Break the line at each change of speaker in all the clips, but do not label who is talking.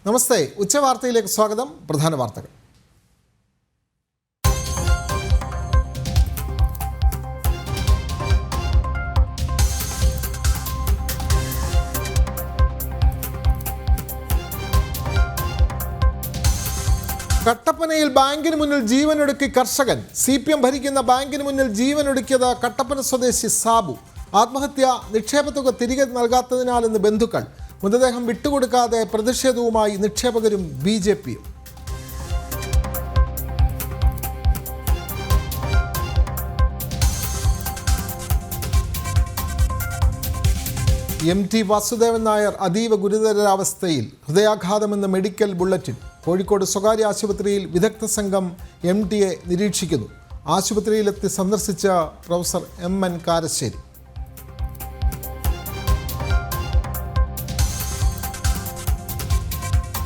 നമസ്തേ, ഉച്ചവാർത്തയിലേക്ക് സ്വാഗതം. പ്രധാന വാർത്തകൾ. കട്ടപ്പനയിൽ ബാങ്കിന് മുന്നിൽ ജീവനൊടുക്കി കർഷകൻ. CPM ഭരിക്കുന്ന ബാങ്കിന് മുന്നിൽ ജീവനൊടുക്കിയത് കട്ടപ്പന സ്വദേശി സാബു. ആത്മഹത്യ, നിക്ഷേപത്തുക തിരികെ നൽകാത്തതിനാലെന്ന് ബന്ധുക്കൾ. മൃതദേഹം വിട്ടുകൊടുക്കാതെ പ്രതിഷേധവുമായി നിക്ഷേപകരും BJPയും. MT വാസുദേവൻ നായർ അതീവ ഗുരുതരാവസ്ഥയിൽ. ഹൃദയാഘാതമെന്ന് മെഡിക്കൽ ബുള്ളറ്റിൻ. കോഴിക്കോട് സ്വകാര്യ ആശുപത്രിയിൽ വിദഗ്ധ സംഘം MTയെ നിരീക്ഷിക്കുന്നു. ആശുപത്രിയിലെത്തി സന്ദർശിച്ച professor MN Karassery.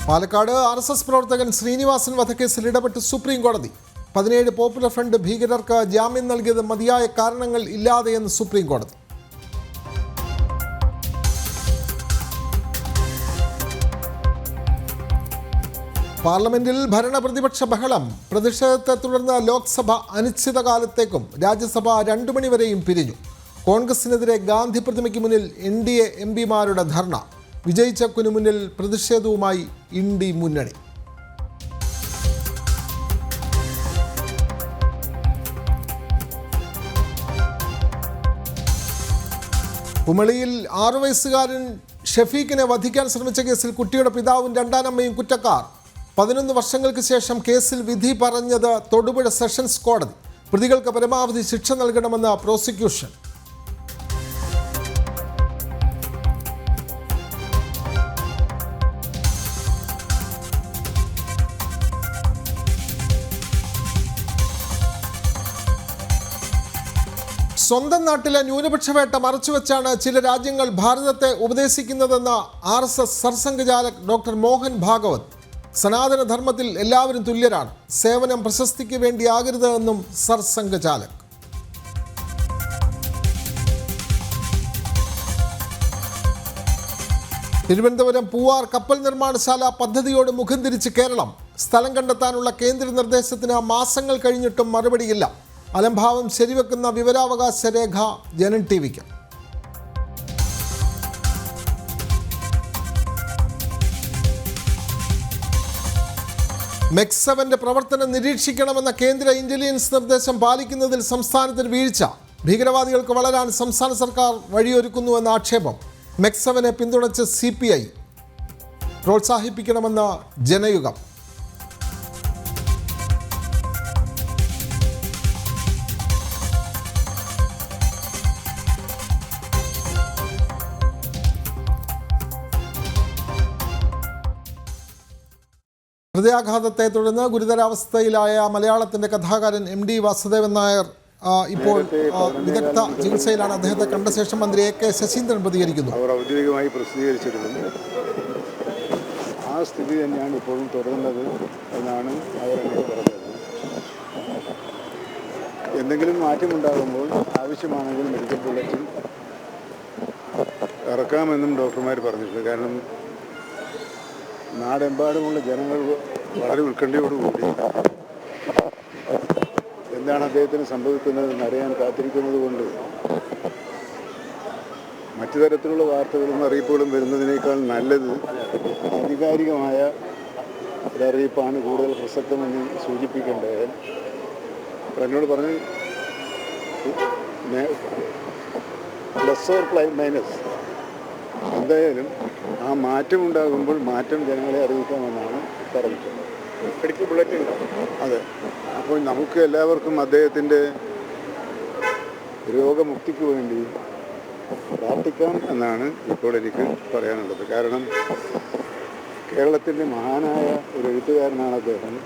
Palakkad RSS പ്രവർത്തകൻ ശ്രീനിവാസൻ വധക്കേസിൽ ഇടപെട്ട് സുപ്രീം കോടതി. 17 പോപ്പുലർ ഫ്രണ്ട് ഭീകരർക്ക് ജാമ്യം നൽകിയത് മതിയായ കാരണങ്ങൾ ഇല്ലാതെയെന്ന് സുപ്രീം കോടതി. പാർലമെന്റിൽ ഭരണപ്രതിപക്ഷ ബഹളം. പ്രതിഷേധത്തെ തുടർന്ന് ലോക്സഭ അനിശ്ചിതകാലത്തേക്കും രാജ്യസഭ 2 മണി വരെയും പിരിഞ്ഞു. കോൺഗ്രസിനെതിരെ ഗാന്ധി പ്രതിമയ്ക്ക് മുന്നിൽ NDA MPമാരുടെ ധർണ. വിജയിച്ചക്കുനു മുന്നിൽ പ്രതിഷേധവുമായി ഇന്ത്യ മുന്നണി. കുമളിയിൽ 6 വയസ്സുകാരൻ ഷഫീഖിനെ വധിക്കാൻ ശ്രമിച്ച കേസിൽ കുട്ടിയുടെ പിതാവും രണ്ടാനമ്മയും കുറ്റക്കാർ. 11 വർഷങ്ങൾക്ക് ശേഷം കേസിൽ വിധി പറഞ്ഞത് തൊടുപുഴ സെഷൻസ് കോടതി. പ്രതികൾക്ക് പരമാവധി ശിക്ഷ നൽകണമെന്ന് പ്രോസിക്യൂഷൻ. സ്വന്തം നാട്ടിലെ ന്യൂനപക്ഷ വേട്ട മറച്ചുവെച്ചാണ് ചില രാജ്യങ്ങൾ ഭാരതത്തെ ഉപദേശിക്കുന്നതെന്ന് RSS സർസംഘചാലക് ഡോക്ടർ മോഹൻ ഭാഗവത്. സനാതന ധർമ്മത്തിൽ എല്ലാവരും തുല്യരാണ്. സേവനം പ്രശസ്തിക്ക് വേണ്ടിയാകരുത് എന്നും സർസംഘചാലക്. തിരുവനന്തപുരം പൂവാർ കപ്പൽ നിർമ്മാണശാല പദ്ധതിയോട് മുഖം തിരിച്ച് കേരളം. സ്ഥലം കണ്ടെത്താനുള്ള കേന്ദ്ര നിർദ്ദേശത്തിന് മാസങ്ങൾ കഴിഞ്ഞിട്ടും മറുപടിയില്ല. അലംഭാവം ശരിവെക്കുന്ന വിവരാവകാശ രേഖ ജനം TVക്ക്. MEC-7 പ്രവർത്തനം നിരീക്ഷിക്കണമെന്ന കേന്ദ്ര ഇന്റലിജൻസ് നിർദ്ദേശം പാലിക്കുന്നതിൽ സംസ്ഥാനത്തിന് വീഴ്ച. ഭീകരവാദികൾക്ക് വളരാൻ സംസ്ഥാന സർക്കാർ വഴിയൊരുക്കുന്നുവെന്ന ആക്ഷേപം. MEC-7 പിന്തുണച്ച് CPI. പ്രോത്സാഹിപ്പിക്കണമെന്ന് ജനയുഗം. ഹൃദയാഘാതത്തെ തുടർന്ന് ഗുരുതരാവസ്ഥയിലായ മലയാളത്തിൻ്റെ കഥാകാരൻ MD വാസുദേവൻ നായർ ഇപ്പോൾ വിദഗ്ധ ചികിത്സയിലാണ്. അദ്ദേഹത്തെ കണ്ട ശേഷം മന്ത്രി AK ശശീന്ദ്രൻ പ്രതികരിക്കുന്നു.
അവർ ഔദ്യോഗികമായി പ്രസിദ്ധീകരിച്ചിരുന്നു. ആ സ്ഥിതി തന്നെയാണ് ഇപ്പോഴും തുടരുന്നത് എന്നാണ് അവരെന്നോട് പറഞ്ഞത്. എന്തെങ്കിലും മാറ്റമുണ്ടാകുമ്പോൾ ആവശ്യമാണെങ്കിൽ മെഡിക്കൽ ബുള്ളറ്റിൻ ഇറക്കാമെന്നും ഡോക്ടർമാർ പറഞ്ഞിട്ടുണ്ട്. കാരണം നാടെമ്പാടുമുള്ള ജനങ്ങൾ വളരെ ഉത്കണ്ഠയോടുകൂടി എന്താണ് അദ്ദേഹത്തിന് സംഭവിക്കുന്നതെന്ന് അറിയാൻ കാത്തിരിക്കുന്നത് കൊണ്ട് മറ്റു തരത്തിലുള്ള വാർത്തകളും അറിയിപ്പുകളും വരുന്നതിനേക്കാൾ നല്ലത് ആധികാരികമായ ഒരറിയിപ്പാണ് കൂടുതൽ പ്രസക്തമെന്ന് സൂചിപ്പിക്കേണ്ടത്. എന്നോട് പറഞ്ഞ് പ്ലസ് ഓർ മൈനസ് എന്തായാലും ആ മാറ്റമുണ്ടാകുമ്പോൾ മാറ്റം ജനങ്ങളെ അറിയിക്കാമെന്നാണ് പറഞ്ഞത്. മെഡിക്കൽ ബുള്ളറ്റിൻ ഉണ്ടാവും. അതെ. അപ്പോൾ നമുക്ക് എല്ലാവർക്കും അദ്ദേഹത്തിൻ്റെ രോഗമുക്തിക്ക് വേണ്ടി പ്രാർത്ഥിക്കാം എന്നാണ് ഇപ്പോൾ എനിക്ക് പറയാനുള്ളത്. കാരണം കേരളത്തിൻ്റെ മഹാനായ ഒരു എഴുത്തുകാരനാണ് അദ്ദേഹം.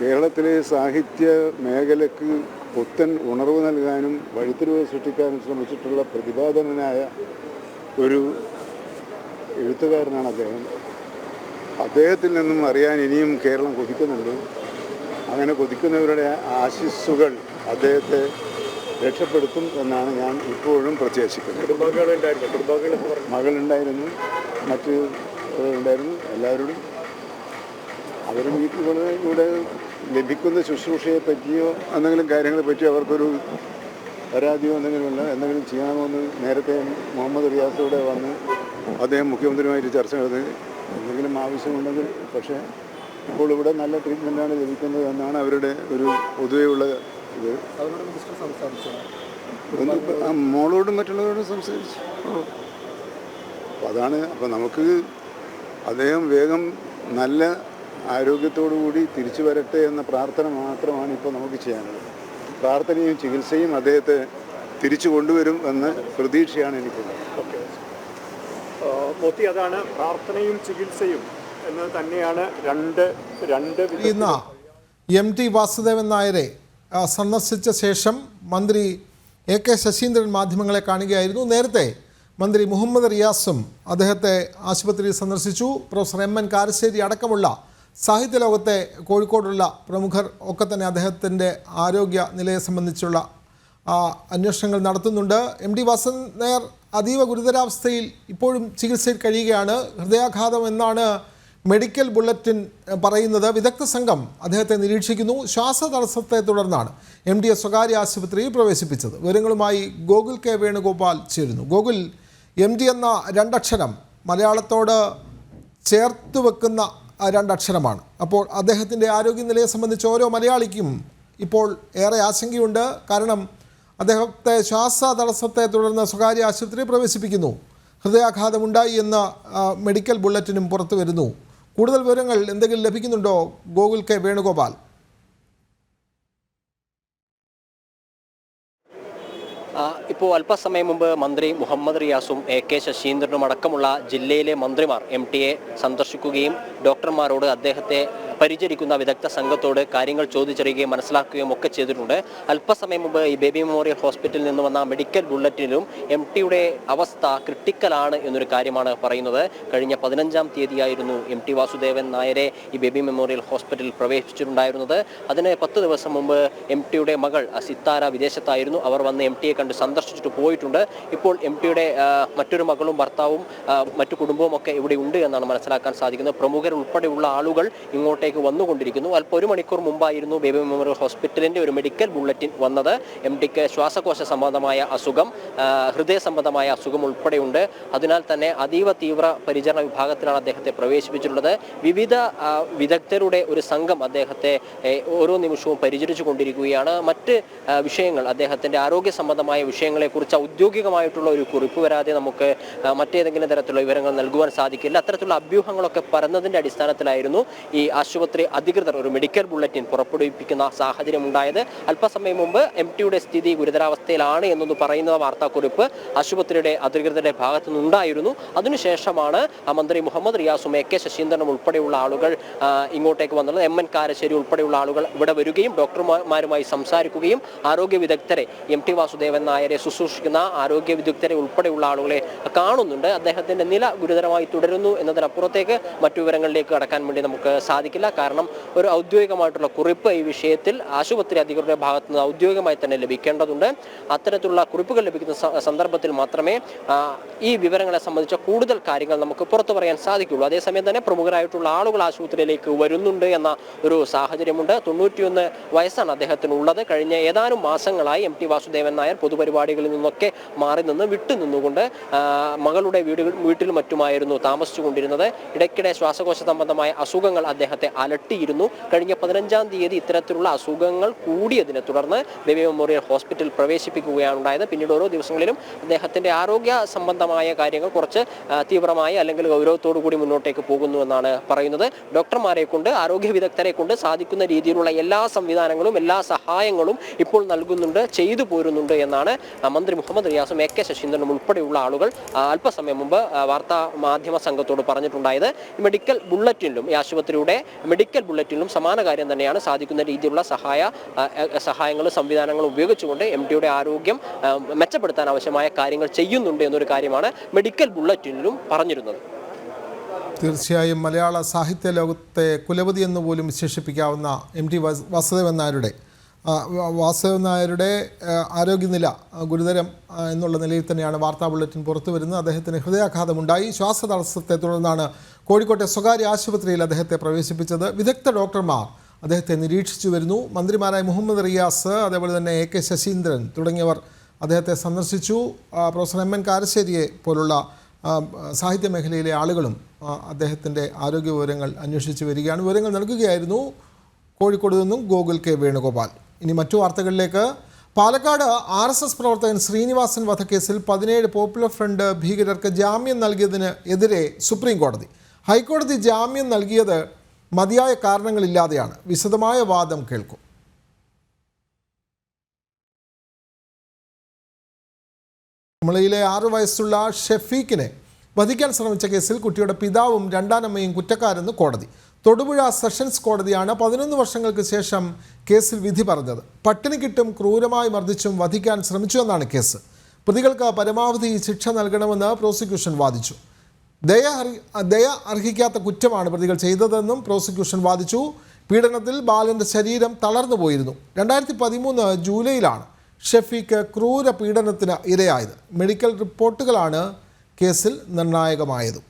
കേരളത്തിലെ സാഹിത്യ മേഖലയ്ക്ക് പുത്തൻ ഉണർവ് നൽകാനും വഴിത്തിരിവ് സൃഷ്ടിക്കാനും ശ്രമിച്ചിട്ടുള്ള പ്രതിപാദനനായ ഒരു എഴുത്തുകാരനാണ് അദ്ദേഹം. അദ്ദേഹത്തിൽ നിന്നും അറിയാൻ ഇനിയും കേരളം കൊതിക്കുന്നുണ്ട്. അങ്ങനെ കൊതിക്കുന്നവരുടെ ആശിസ്സുകൾ അദ്ദേഹത്തെ രക്ഷപ്പെടുത്തും എന്നാണ് ഞാൻ ഇപ്പോഴും പ്രത്യാശിക്കുന്നത്. മകളുണ്ടായിരുന്നു, മറ്റ് ഉണ്ടായിരുന്നു. എല്ലാവരോടും അവർ ഇവിടെ ലഭിക്കുന്ന ശുശ്രൂഷയെ പറ്റിയോ എന്തെങ്കിലും കാര്യങ്ങളെ പറ്റിയോ അവർക്കൊരു പരാതിയോ എന്തെങ്കിലും ചെയ്യാമോയെന്ന് നേരത്തെ മുഹമ്മദ് റിയാസിലൂടെ വന്ന് അദ്ദേഹം മുഖ്യമന്ത്രിയുമായിട്ട് ചർച്ച നടത്തി എന്തെങ്കിലും ആവശ്യമുണ്ടെങ്കിൽ. പക്ഷേ ഇപ്പോൾ ഇവിടെ നല്ല ട്രീറ്റ്മെൻറ്റാണ് ലഭിക്കുന്നത് എന്നാണ് അവരുടെ ഒരു പൊതുവെയുള്ള ഇത്. മോളോടും മറ്റുള്ളവരോടും സംസാരിച്ചു. അപ്പോൾ അതാണ്. അപ്പോൾ നമുക്ക് അദ്ദേഹം വേഗം നല്ല ആരോഗ്യത്തോടു കൂടി തിരിച്ചു വരട്ടെ എന്ന പ്രാർത്ഥന മാത്രമാണ് ഇപ്പോൾ നമുക്ക് ചെയ്യാനുള്ളത്. പ്രാർത്ഥനയും ചികിത്സയും അദ്ദേഹത്തെ തിരിച്ചു കൊണ്ടുവരും എന്ന പ്രതീക്ഷയാണ് എനിക്കുള്ളത്.
മോത്തി, അതാണ് പ്രാർത്ഥനയും ചികിത്സയും എന്ന് തന്നെയാണ് രണ്ട്
ഇന്ന് MT വാസുദേവൻ നായരെ സന്ദർശിച്ച ശേഷം മന്ത്രി AK ശശീന്ദ്രൻ മാധ്യമങ്ങളെ കാണുകയായിരുന്നു. നേരത്തെ മന്ത്രി മുഹമ്മദ് റിയാസും അദ്ദേഹത്തെ ആശുപത്രിയിൽ സന്ദർശിച്ചു. പ്രൊഫസർ MN കാരശ്ശേരി അടക്കമുള്ള സാഹിത്യ ലോകത്തെ കോഴിക്കോടുള്ള പ്രമുഖർ ഒക്കെ തന്നെ അദ്ദേഹത്തിൻ്റെ ആരോഗ്യ നിലയെ സംബന്ധിച്ചുള്ള അന്വേഷണങ്ങൾ നടത്തുന്നുണ്ട്. MT വാസുദേവൻ നായർ അതീവ ഗുരുതരാവസ്ഥയിൽ ഇപ്പോഴും ചികിത്സയിൽ കഴിയുകയാണ്. ഹൃദയാഘാതം എന്നാണ് മെഡിക്കൽ ബുള്ളറ്റിൻ പറയുന്നത്. വിദഗ്ധ സംഘം അദ്ദേഹത്തെ നിരീക്ഷിക്കുന്നു. ശ്വാസതടസ്സത്തെ തുടർന്നാണ് MDയെ സ്വകാര്യ ആശുപത്രിയിൽ പ്രവേശിപ്പിച്ചത്. വിവരങ്ങളുമായി ഗോകുൽ K വേണുഗോപാൽ ചേരുന്നു. ഗോകുൽ, MD എന്ന രണ്ടക്ഷരം മലയാളത്തോട് ചേർത്ത് വെക്കുന്ന രണ്ടക്ഷരമാണ്. അപ്പോൾ അദ്ദേഹത്തിൻ്റെ ആരോഗ്യനിലയെ സംബന്ധിച്ച് ഓരോ മലയാളിക്കും ഇപ്പോൾ ഏറെ ആശങ്കയുണ്ട്. കാരണം അദ്ദേഹത്തെ ശ്വാസതടസ്സത്തെ തുടർന്ന് സ്വകാര്യ ആശുപത്രിയിൽ പ്രവേശിപ്പിക്കുന്നു. ഹൃദയാഘാതമുണ്ടായി എന്ന മെഡിക്കൽ ബുള്ളറ്റിനും പുറത്തു വരുന്നു. കൂടുതൽ വിവരങ്ങൾ എന്തെങ്കിലും ലഭിക്കുന്നുണ്ടോ ഗോകുൽ K വേണുഗോപാൽ?
ഇപ്പോൾ അല്പസമയം മുമ്പ് മന്ത്രി മുഹമ്മദ് റിയാസും AK ശശീന്ദ്രനും അടക്കമുള്ള ജില്ലയിലെ മന്ത്രിമാർ MTയെ സന്ദർശിക്കുകയും ഡോക്ടർമാരോട് അദ്ദേഹത്തെ പരിചരിക്കുന്ന വിദഗ്ധ സംഘത്തോട് കാര്യങ്ങൾ ചോദിച്ചറിയുകയും മനസ്സിലാക്കുകയും ഒക്കെ ചെയ്തിട്ടുണ്ട്. അല്പസമയം മുമ്പ് ഈ ബേബി മെമ്മോറിയൽ ഹോസ്പിറ്റലിൽ നിന്ന് വന്ന മെഡിക്കൽ ബുള്ളറ്റിനിലും MTയുടെ അവസ്ഥ ക്രിട്ടിക്കലാണ് എന്നൊരു കാര്യമാണ് പറയുന്നത്. കഴിഞ്ഞ 15-ാം തീയതിയായിരുന്നു MT വാസുദേവൻ നായരെ ഈ ബേബി മെമ്മോറിയൽ ഹോസ്പിറ്റലിൽ പ്രവേശിച്ചിട്ടുണ്ടായിരുന്നത്. അതിന് 10 ദിവസം മുമ്പ് MTയുടെ മകൾ സിത്താര വിദേശത്തായിരുന്നു. അവർ വന്ന് MTയെ കണ്ട് സന്ദർശിച്ചിട്ട് പോയിട്ടുണ്ട്. ഇപ്പോൾ MTയുടെ മറ്റൊരു മകളും ഭർത്താവും മറ്റു കുടുംബവും ഒക്കെ ഇവിടെ ഉണ്ട് എന്നാണ് മനസ്സിലാക്കാൻ സാധിക്കുന്നത്. പ്രമുഖർ ഉൾപ്പെടെയുള്ള ആളുകൾ ഇങ്ങോട്ടേക്ക് വന്നുകൊണ്ടിരിക്കുന്നു. അല്പം 1 മണിക്കൂർ മുമ്പായിരുന്നു ബേബി മെമ്മോറിയൽ ഹോസ്പിറ്റലിൻ്റെ ഒരു മെഡിക്കൽ ബുള്ളറ്റിൻ വന്നത്. MTക്ക് ശ്വാസകോശ സംബന്ധമായ അസുഖം, ഹൃദയ സംബന്ധമായ അസുഖം ഉൾപ്പെടെയുണ്ട്. അതിനാൽ തന്നെ അതീവ തീവ്ര പരിചരണ വിഭാഗത്തിലാണ് അദ്ദേഹത്തെ പ്രവേശിപ്പിച്ചിട്ടുള്ളത്. വിവിധ വിദഗ്ധരുടെ ഒരു സംഘം അദ്ദേഹത്തെ ഓരോ നിമിഷവും പരിചരിച്ചു കൊണ്ടിരിക്കുകയാണ്. മറ്റ് വിഷയങ്ങൾ, അദ്ദേഹത്തിൻ്റെ ആരോഗ്യ സംബന്ധമായ വിഷയങ്ങളെക്കുറിച്ച് ഔദ്യോഗികമായിട്ടുള്ള ഒരു കുറിപ്പ് വരാതെ നമുക്ക് മറ്റേതെങ്കിലും തരത്തിലുള്ള വിവരങ്ങൾ നൽകുവാൻ സാധിക്കില്ല. അത്തരത്തിലുള്ള അഭ്യൂഹങ്ങളൊക്കെ പരന്നതിൻ്റെ അടിസ്ഥാനത്തിലായിരുന്നു ഈ ആശുപത്രി അധികൃതർ ഒരു മെഡിക്കൽ ബുള്ളറ്റിൻ പുറപ്പെടുവിപ്പിക്കുന്ന സാഹചര്യം ഉണ്ടായത്. അല്പസമയം മുമ്പ് MTയുടെ സ്ഥിതി ഗുരുതരാവസ്ഥയിലാണ് എന്നൊന്ന് പറയുന്ന വാർത്താക്കുറിപ്പ് ആശുപത്രിയുടെ അധികൃതരുടെ ഭാഗത്തു നിന്നുണ്ടായിരുന്നു. അതിനുശേഷമാണ് മന്ത്രി മുഹമ്മദ് റിയാസും AK ശശീന്ദ്രനും ഉൾപ്പെടെയുള്ള ആളുകൾ ഇങ്ങോട്ടേക്ക് വന്നത്. MN കാരശ്ശേരി ഉൾപ്പെടെയുള്ള ആളുകൾ ഇവിടെ വരികയും ഡോക്ടർമാരുമായി സംസാരിക്കുകയും ആരോഗ്യ വിദഗ്ധരെ, MT വാസുദേവൻ നായരെ ശുശ്രൂഷിക്കുന്ന ആരോഗ്യ വിദഗ്ധരെ ഉൾപ്പെടെയുള്ള ആളുകളെ കാണുന്നുണ്ട്. അദ്ദേഹത്തിൻ്റെ നില ഗുരുതരമായി തുടരുന്നു എന്നതിനപ്പുറത്തേക്ക് മറ്റു വിവരങ്ങളിലേക്ക് കടക്കാൻ വേണ്ടി നമുക്ക് സാധിക്കില്ല. കാരണം ഒരു ഔദ്യോഗികമായിട്ടുള്ള കുറിപ്പ് ഈ വിഷയത്തിൽ ആശുപത്രി അധികൃതരുടെ ഭാഗത്തു നിന്ന് ഔദ്യോഗികമായി തന്നെ ലഭിക്കേണ്ടതുണ്ട്. അത്തരത്തിലുള്ള കുറിപ്പുകൾ ലഭിക്കുന്ന സന്ദർഭത്തിൽ മാത്രമേ ഈ വിവരങ്ങളെ സംബന്ധിച്ച കൂടുതൽ കാര്യങ്ങൾ നമുക്ക് പുറത്തു പറയാൻ സാധിക്കുള്ളൂ. അതേസമയം തന്നെ പ്രമുഖരായിട്ടുള്ള ആളുകൾ ആശുപത്രിയിലേക്ക് വരുന്നുണ്ട് എന്ന ഒരു സാഹചര്യമുണ്ട്. 91 വയസ്സാണ് അദ്ദേഹത്തിനുള്ളത്. കഴിഞ്ഞ ഏതാനും മാസങ്ങളായി MT വാസുദേവൻ നായർ പൊതുപരിപാടികളിൽ നിന്നൊക്കെ മാറി നിന്ന് വിട്ടുനിന്നുകൊണ്ട് മകളുടെ വീട്ടിലും മറ്റുമായിരുന്നു താമസിച്ചുകൊണ്ടിരുന്നത്. ഇടയ്ക്കിടെ ശ്വാസകോശ സംബന്ധമായ അസുഖങ്ങൾ അദ്ദേഹത്തെ അലട്ടിയിരുന്നു. കഴിഞ്ഞ 15-ാം തീയതി ഇത്തരത്തിലുള്ള അസുഖങ്ങൾ കൂടിയതിനെ തുടർന്ന് ബേബി മെമ്മോറിയൽ ഹോസ്പിറ്റൽ പ്രവേശിപ്പിക്കുകയാണ് ഉണ്ടായത്. പിന്നീട് ഓരോ ദിവസങ്ങളിലും അദ്ദേഹത്തിൻ്റെ ആരോഗ്യ സംബന്ധമായ കാര്യങ്ങൾ കുറച്ച് തീവ്രമായി അല്ലെങ്കിൽ ഗൗരവത്തോടു കൂടി മുന്നോട്ടേക്ക് പോകുന്നു എന്നാണ് പറയുന്നത്. ഡോക്ടർമാരെ കൊണ്ട്, ആരോഗ്യ വിദഗ്ധരെ കൊണ്ട് സാധിക്കുന്ന രീതിയിലുള്ള എല്ലാ സംവിധാനങ്ങളും എല്ലാ സഹായങ്ങളും ഇപ്പോൾ നൽകുന്നുണ്ട്, ചെയ്തു പോരുന്നുണ്ട് എന്നാണ് മന്ത്രി മുഹമ്മദ് റിയാസും AK ശശീന്ദ്രനും ഉൾപ്പെടെയുള്ള ആളുകൾ അല്പസമയം മുമ്പ് വാർത്താ മാധ്യമ സംഘത്തോട് പറഞ്ഞിട്ടുണ്ടായത്. മെഡിക്കൽ ബുള്ളറ്റിനിലും ഈ ആശുപത്രിയുടെ മെഡിക്കൽ ബുള്ളറ്റിനിലും സമാന കാര്യം തന്നെയാണ്. സാധിക്കുന്ന രീതിയിലുള്ള സഹായങ്ങളും സംവിധാനങ്ങളും ഉപയോഗിച്ചുകൊണ്ട് MTയുടെ ആരോഗ്യം മെച്ചപ്പെടുത്താൻ ആവശ്യമായ കാര്യങ്ങൾ ചെയ്യുന്നുണ്ട് എന്നൊരു കാര്യമാണ് മെഡിക്കൽ ബുള്ളറ്റിനിലും പറഞ്ഞിരുന്നത്.
തീർച്ചയായും മലയാള സാഹിത്യ ലോകത്തെ കുലപതി എന്ന് പോലും വിശേഷിപ്പിക്കാവുന്ന MT വാസുദേവൻ നായരുടെ വാസുദേവൻ നായരുടെ ആരോഗ്യനില ഗുരുതരം എന്നുള്ള നിലയിൽ തന്നെയാണ് വാർത്താ ബുള്ളറ്റിൻ പുറത്തു വരുന്നത്. അദ്ദേഹത്തിന് ഹൃദയാഘാതമുണ്ടായി. ശ്വാസതടസ്സത്തെ തുടർന്നാണ് കോഴിക്കോട്ടെ സ്വകാര്യ ആശുപത്രിയിൽ അദ്ദേഹത്തെ പ്രവേശിപ്പിച്ചത്. വിദഗ്ധ ഡോക്ടർമാർ അദ്ദേഹത്തെ നിരീക്ഷിച്ചു വരുന്നു. മന്ത്രിമാരായ മുഹമ്മദ് റിയാസ്, അതേപോലെ തന്നെ AK ശശീന്ദ്രൻ തുടങ്ങിയവർ അദ്ദേഹത്തെ സന്ദർശിച്ചു. പ്രൊഫസർ MN കാരശ്ശേരിയെ പോലുള്ള സാഹിത്യ മേഖലയിലെ ആളുകളും അദ്ദേഹത്തിൻ്റെ ആരോഗ്യ വിവരങ്ങൾ അന്വേഷിച്ച് വരികയാണ്. വിവരങ്ങൾ നൽകുകയായിരുന്നു കോഴിക്കോട് നിന്നും ഗോകുൽ K വേണുഗോപാൽ. ഇനി മറ്റു വാർത്തകളിലേക്ക്. പാലക്കാട് RSS പ്രവർത്തകൻ ശ്രീനിവാസൻ വധക്കേസിൽ 17 പോപ്പുലർ ഫ്രണ്ട് ഭീകരർക്ക് ജാമ്യം നൽകിയതിന് എതിരെ സുപ്രീം കോടതി. ഹൈക്കോടതി ജാമ്യം നൽകിയത് മതിയായ കാരണങ്ങളില്ലാതെയാണ്. വിശദമായ വാദം കേൾക്കും. കുമളിയിലെ 6 വയസ്സുള്ള ഷെഫീഖിനെ വധിക്കാൻ ശ്രമിച്ച കേസിൽ കുട്ടിയുടെ പിതാവും രണ്ടാനമ്മയും കുറ്റക്കാരെന്ന് കോടതി. തൊടുപുഴ സെഷൻസ് കോടതിയാണ് 11 വർഷങ്ങൾക്ക് ശേഷം കേസിൽ വിധി പറഞ്ഞത്. പട്ടിണിക്കിട്ടും ക്രൂരമായി മർദ്ദിച്ചും വധിക്കാൻ ശ്രമിച്ചുവെന്നാണ് കേസ്. പ്രതികൾക്ക് പരമാവധി ശിക്ഷ നൽകണമെന്ന് പ്രോസിക്യൂഷൻ വാദിച്ചു. ദയ അർഹിക്കാത്ത കുറ്റമാണ് പ്രതികൾ ചെയ്തതെന്നും പ്രോസിക്യൂഷൻ വാദിച്ചു. പീഡനത്തിൽ ബാലൻ്റെ ശരീരം തളർന്നു പോയിരുന്നു. 2013 ജൂലൈയിലാണ് ഷെഫീഖ് ക്രൂര പീഡനത്തിന് ഇരയായത്. മെഡിക്കൽ റിപ്പോർട്ടുകളാണ് കേസിൽ നിർണായകമായത്.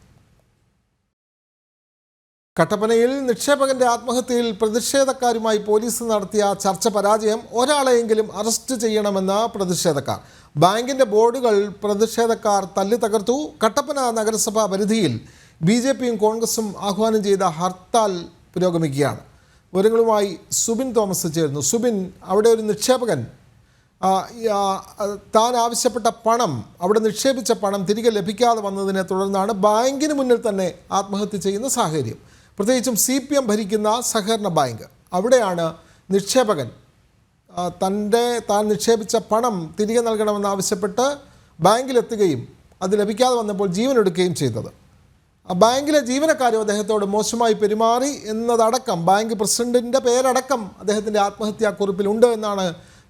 കട്ടപ്പനയിൽ നിക്ഷേപകന്റെ ആത്മഹത്യയിൽ പ്രതിഷേധക്കാരുമായി പോലീസ് നടത്തിയ ചർച്ച പരാജയം. ഒരാളെയെങ്കിലും അറസ്റ്റ് ചെയ്യണമെന്ന് പ്രതിഷേധക്കാർ. ബാങ്കിൻ്റെ ബോർഡുകൾ പ്രതിഷേധക്കാർ തല്ലി തകർത്തു. കട്ടപ്പന നഗരസഭാ പരിധിയിൽ BJPയും കോൺഗ്രസും ആഹ്വാനം ചെയ്ത ഹർത്താൽ പുരോഗമിക്കുകയാണ്. വിവരങ്ങളുമായി സുബിൻ തോമസ് ചേരുന്നു. സുബിൻ, അവിടെ ഒരു നിക്ഷേപകൻ താൻ ആവശ്യപ്പെട്ട പണം, അവിടെ നിക്ഷേപിച്ച പണം തിരികെ ലഭിക്കാതെ വന്നതിനെ തുടർന്നാണ് ബാങ്കിന് മുന്നിൽ തന്നെ ആത്മഹത്യ ചെയ്യുന്ന സാഹചര്യം. പ്രത്യേകിച്ചും CPM ഭരിക്കുന്ന സഹകരണ ബാങ്ക്. അവിടെയാണ് നിക്ഷേപകൻ താൻ നിക്ഷേപിച്ച പണം തിരികെ നൽകണമെന്നാവശ്യപ്പെട്ട് ബാങ്കിലെത്തുകയും അത് ലഭിക്കാതെ വന്നപ്പോൾ ജീവനെടുക്കുകയും ചെയ്തത്. ബാങ്കിലെ ജീവനക്കാരും അദ്ദേഹത്തോട് മോശമായി പെരുമാറി എന്നതടക്കം, ബാങ്ക് പ്രസിഡന്റിൻ്റെ പേരടക്കം അദ്ദേഹത്തിൻ്റെ ആത്മഹത്യാക്കുറിപ്പിലുണ്ട് എന്നാണ്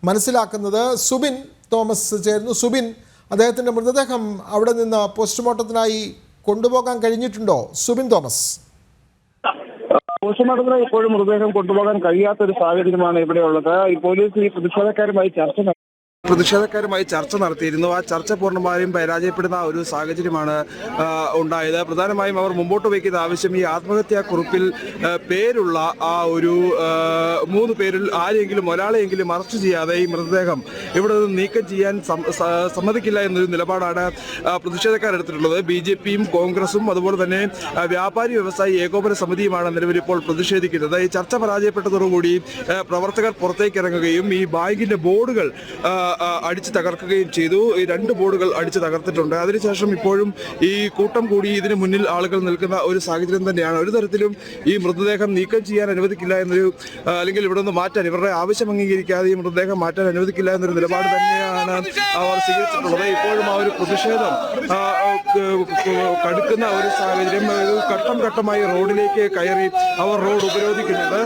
മനസ്സിലാക്കുന്നത്. സുബിൻ തോമസ് ചേരുന്നു. സുബിൻ, അദ്ദേഹത്തിൻ്റെ മൃതദേഹം അവിടെ നിന്ന് പോസ്റ്റ്മോർട്ടത്തിനായി കൊണ്ടുപോകാൻ കഴിഞ്ഞിട്ടുണ്ടോ? സുബിൻ തോമസ്.
പോസ്റ്റ്മോർട്ടത്തിന് ഇപ്പോഴും മൃതദേഹം കൊണ്ടുപോകാൻ കഴിയാത്തൊരു സാഹചര്യമാണ് ഇവിടെയുള്ളത്. ഈ പോലീസ് ഈ പ്രതിഷേധക്കാരുമായി ചർച്ച നടത്തിയിരുന്നു. ആ ചർച്ച പൂർണ്ണമായും പരാജയപ്പെടുന്ന ഒരു സാഹചര്യമാണ് ഉണ്ടായത്. പ്രധാനമായും അവർ മുമ്പോട്ട് വയ്ക്കുന്ന ആവശ്യം ഈ ആത്മഹത്യാക്കുറിപ്പിൽ പേരുള്ള ആ ഒരു 3 പേരിൽ ആരെങ്കിലും ഒരാളെയെങ്കിലും അറസ്റ്റ് ചെയ്യാതെ ഈ മൃതദേഹം ഇവിടെ നിന്ന് നീക്കം ചെയ്യാൻ സമ്മതിക്കില്ല എന്നൊരു നിലപാടാണ് പ്രതിഷേധക്കാരെടുത്തിട്ടുള്ളത്. BJPയും കോൺഗ്രസും അതുപോലെ തന്നെ വ്യാപാരി വ്യവസായി ഏകോപന സമിതിയുമാണ് നിലവിൽ ഇപ്പോൾ പ്രതിഷേധിക്കുന്നത്. ഈ ചർച്ച പരാജയപ്പെട്ടതോടുകൂടി പ്രവർത്തകർ പുറത്തേക്ക് ഇറങ്ങുകയും ഈ ബാങ്കിന്റെ ബോർഡുകൾ അടിച്ചു തകർക്കുകയും ചെയ്തു. ഈ 2 ബോർഡുകൾ അടിച്ചു തകർത്തിട്ടുണ്ട്. അതിനുശേഷം ഇപ്പോഴും ഈ കൂട്ടം കൂടി ഇതിന് മുന്നിൽ ആളുകൾ നിൽക്കുന്ന ഒരു സാഹചര്യം തന്നെയാണ്. ഒരു തരത്തിലും ഈ മൃതദേഹം നീക്കം ചെയ്യാൻ അനുവദിക്കില്ല എന്നൊരു, അല്ലെങ്കിൽ ഇവിടെ നിന്ന് മാറ്റാൻ, ഇവരുടെ ആവശ്യം അംഗീകരിക്കാതെ ഈ മൃതദേഹം മാറ്റാൻ അനുവദിക്കില്ല എന്നൊരു നിലപാട് തന്നെയാണ് അവർ സ്വീകരിച്ചിട്ടുള്ളത്. ഇപ്പോഴും ആ ഒരു പ്രതിഷേധം കടുക്കുന്ന ഒരു സാഹചര്യം. ഘട്ടം ഘട്ടമായി റോഡിലേക്ക് കയറി അവർ റോഡ് ഉപരോധിക്കുന്നുണ്ട്.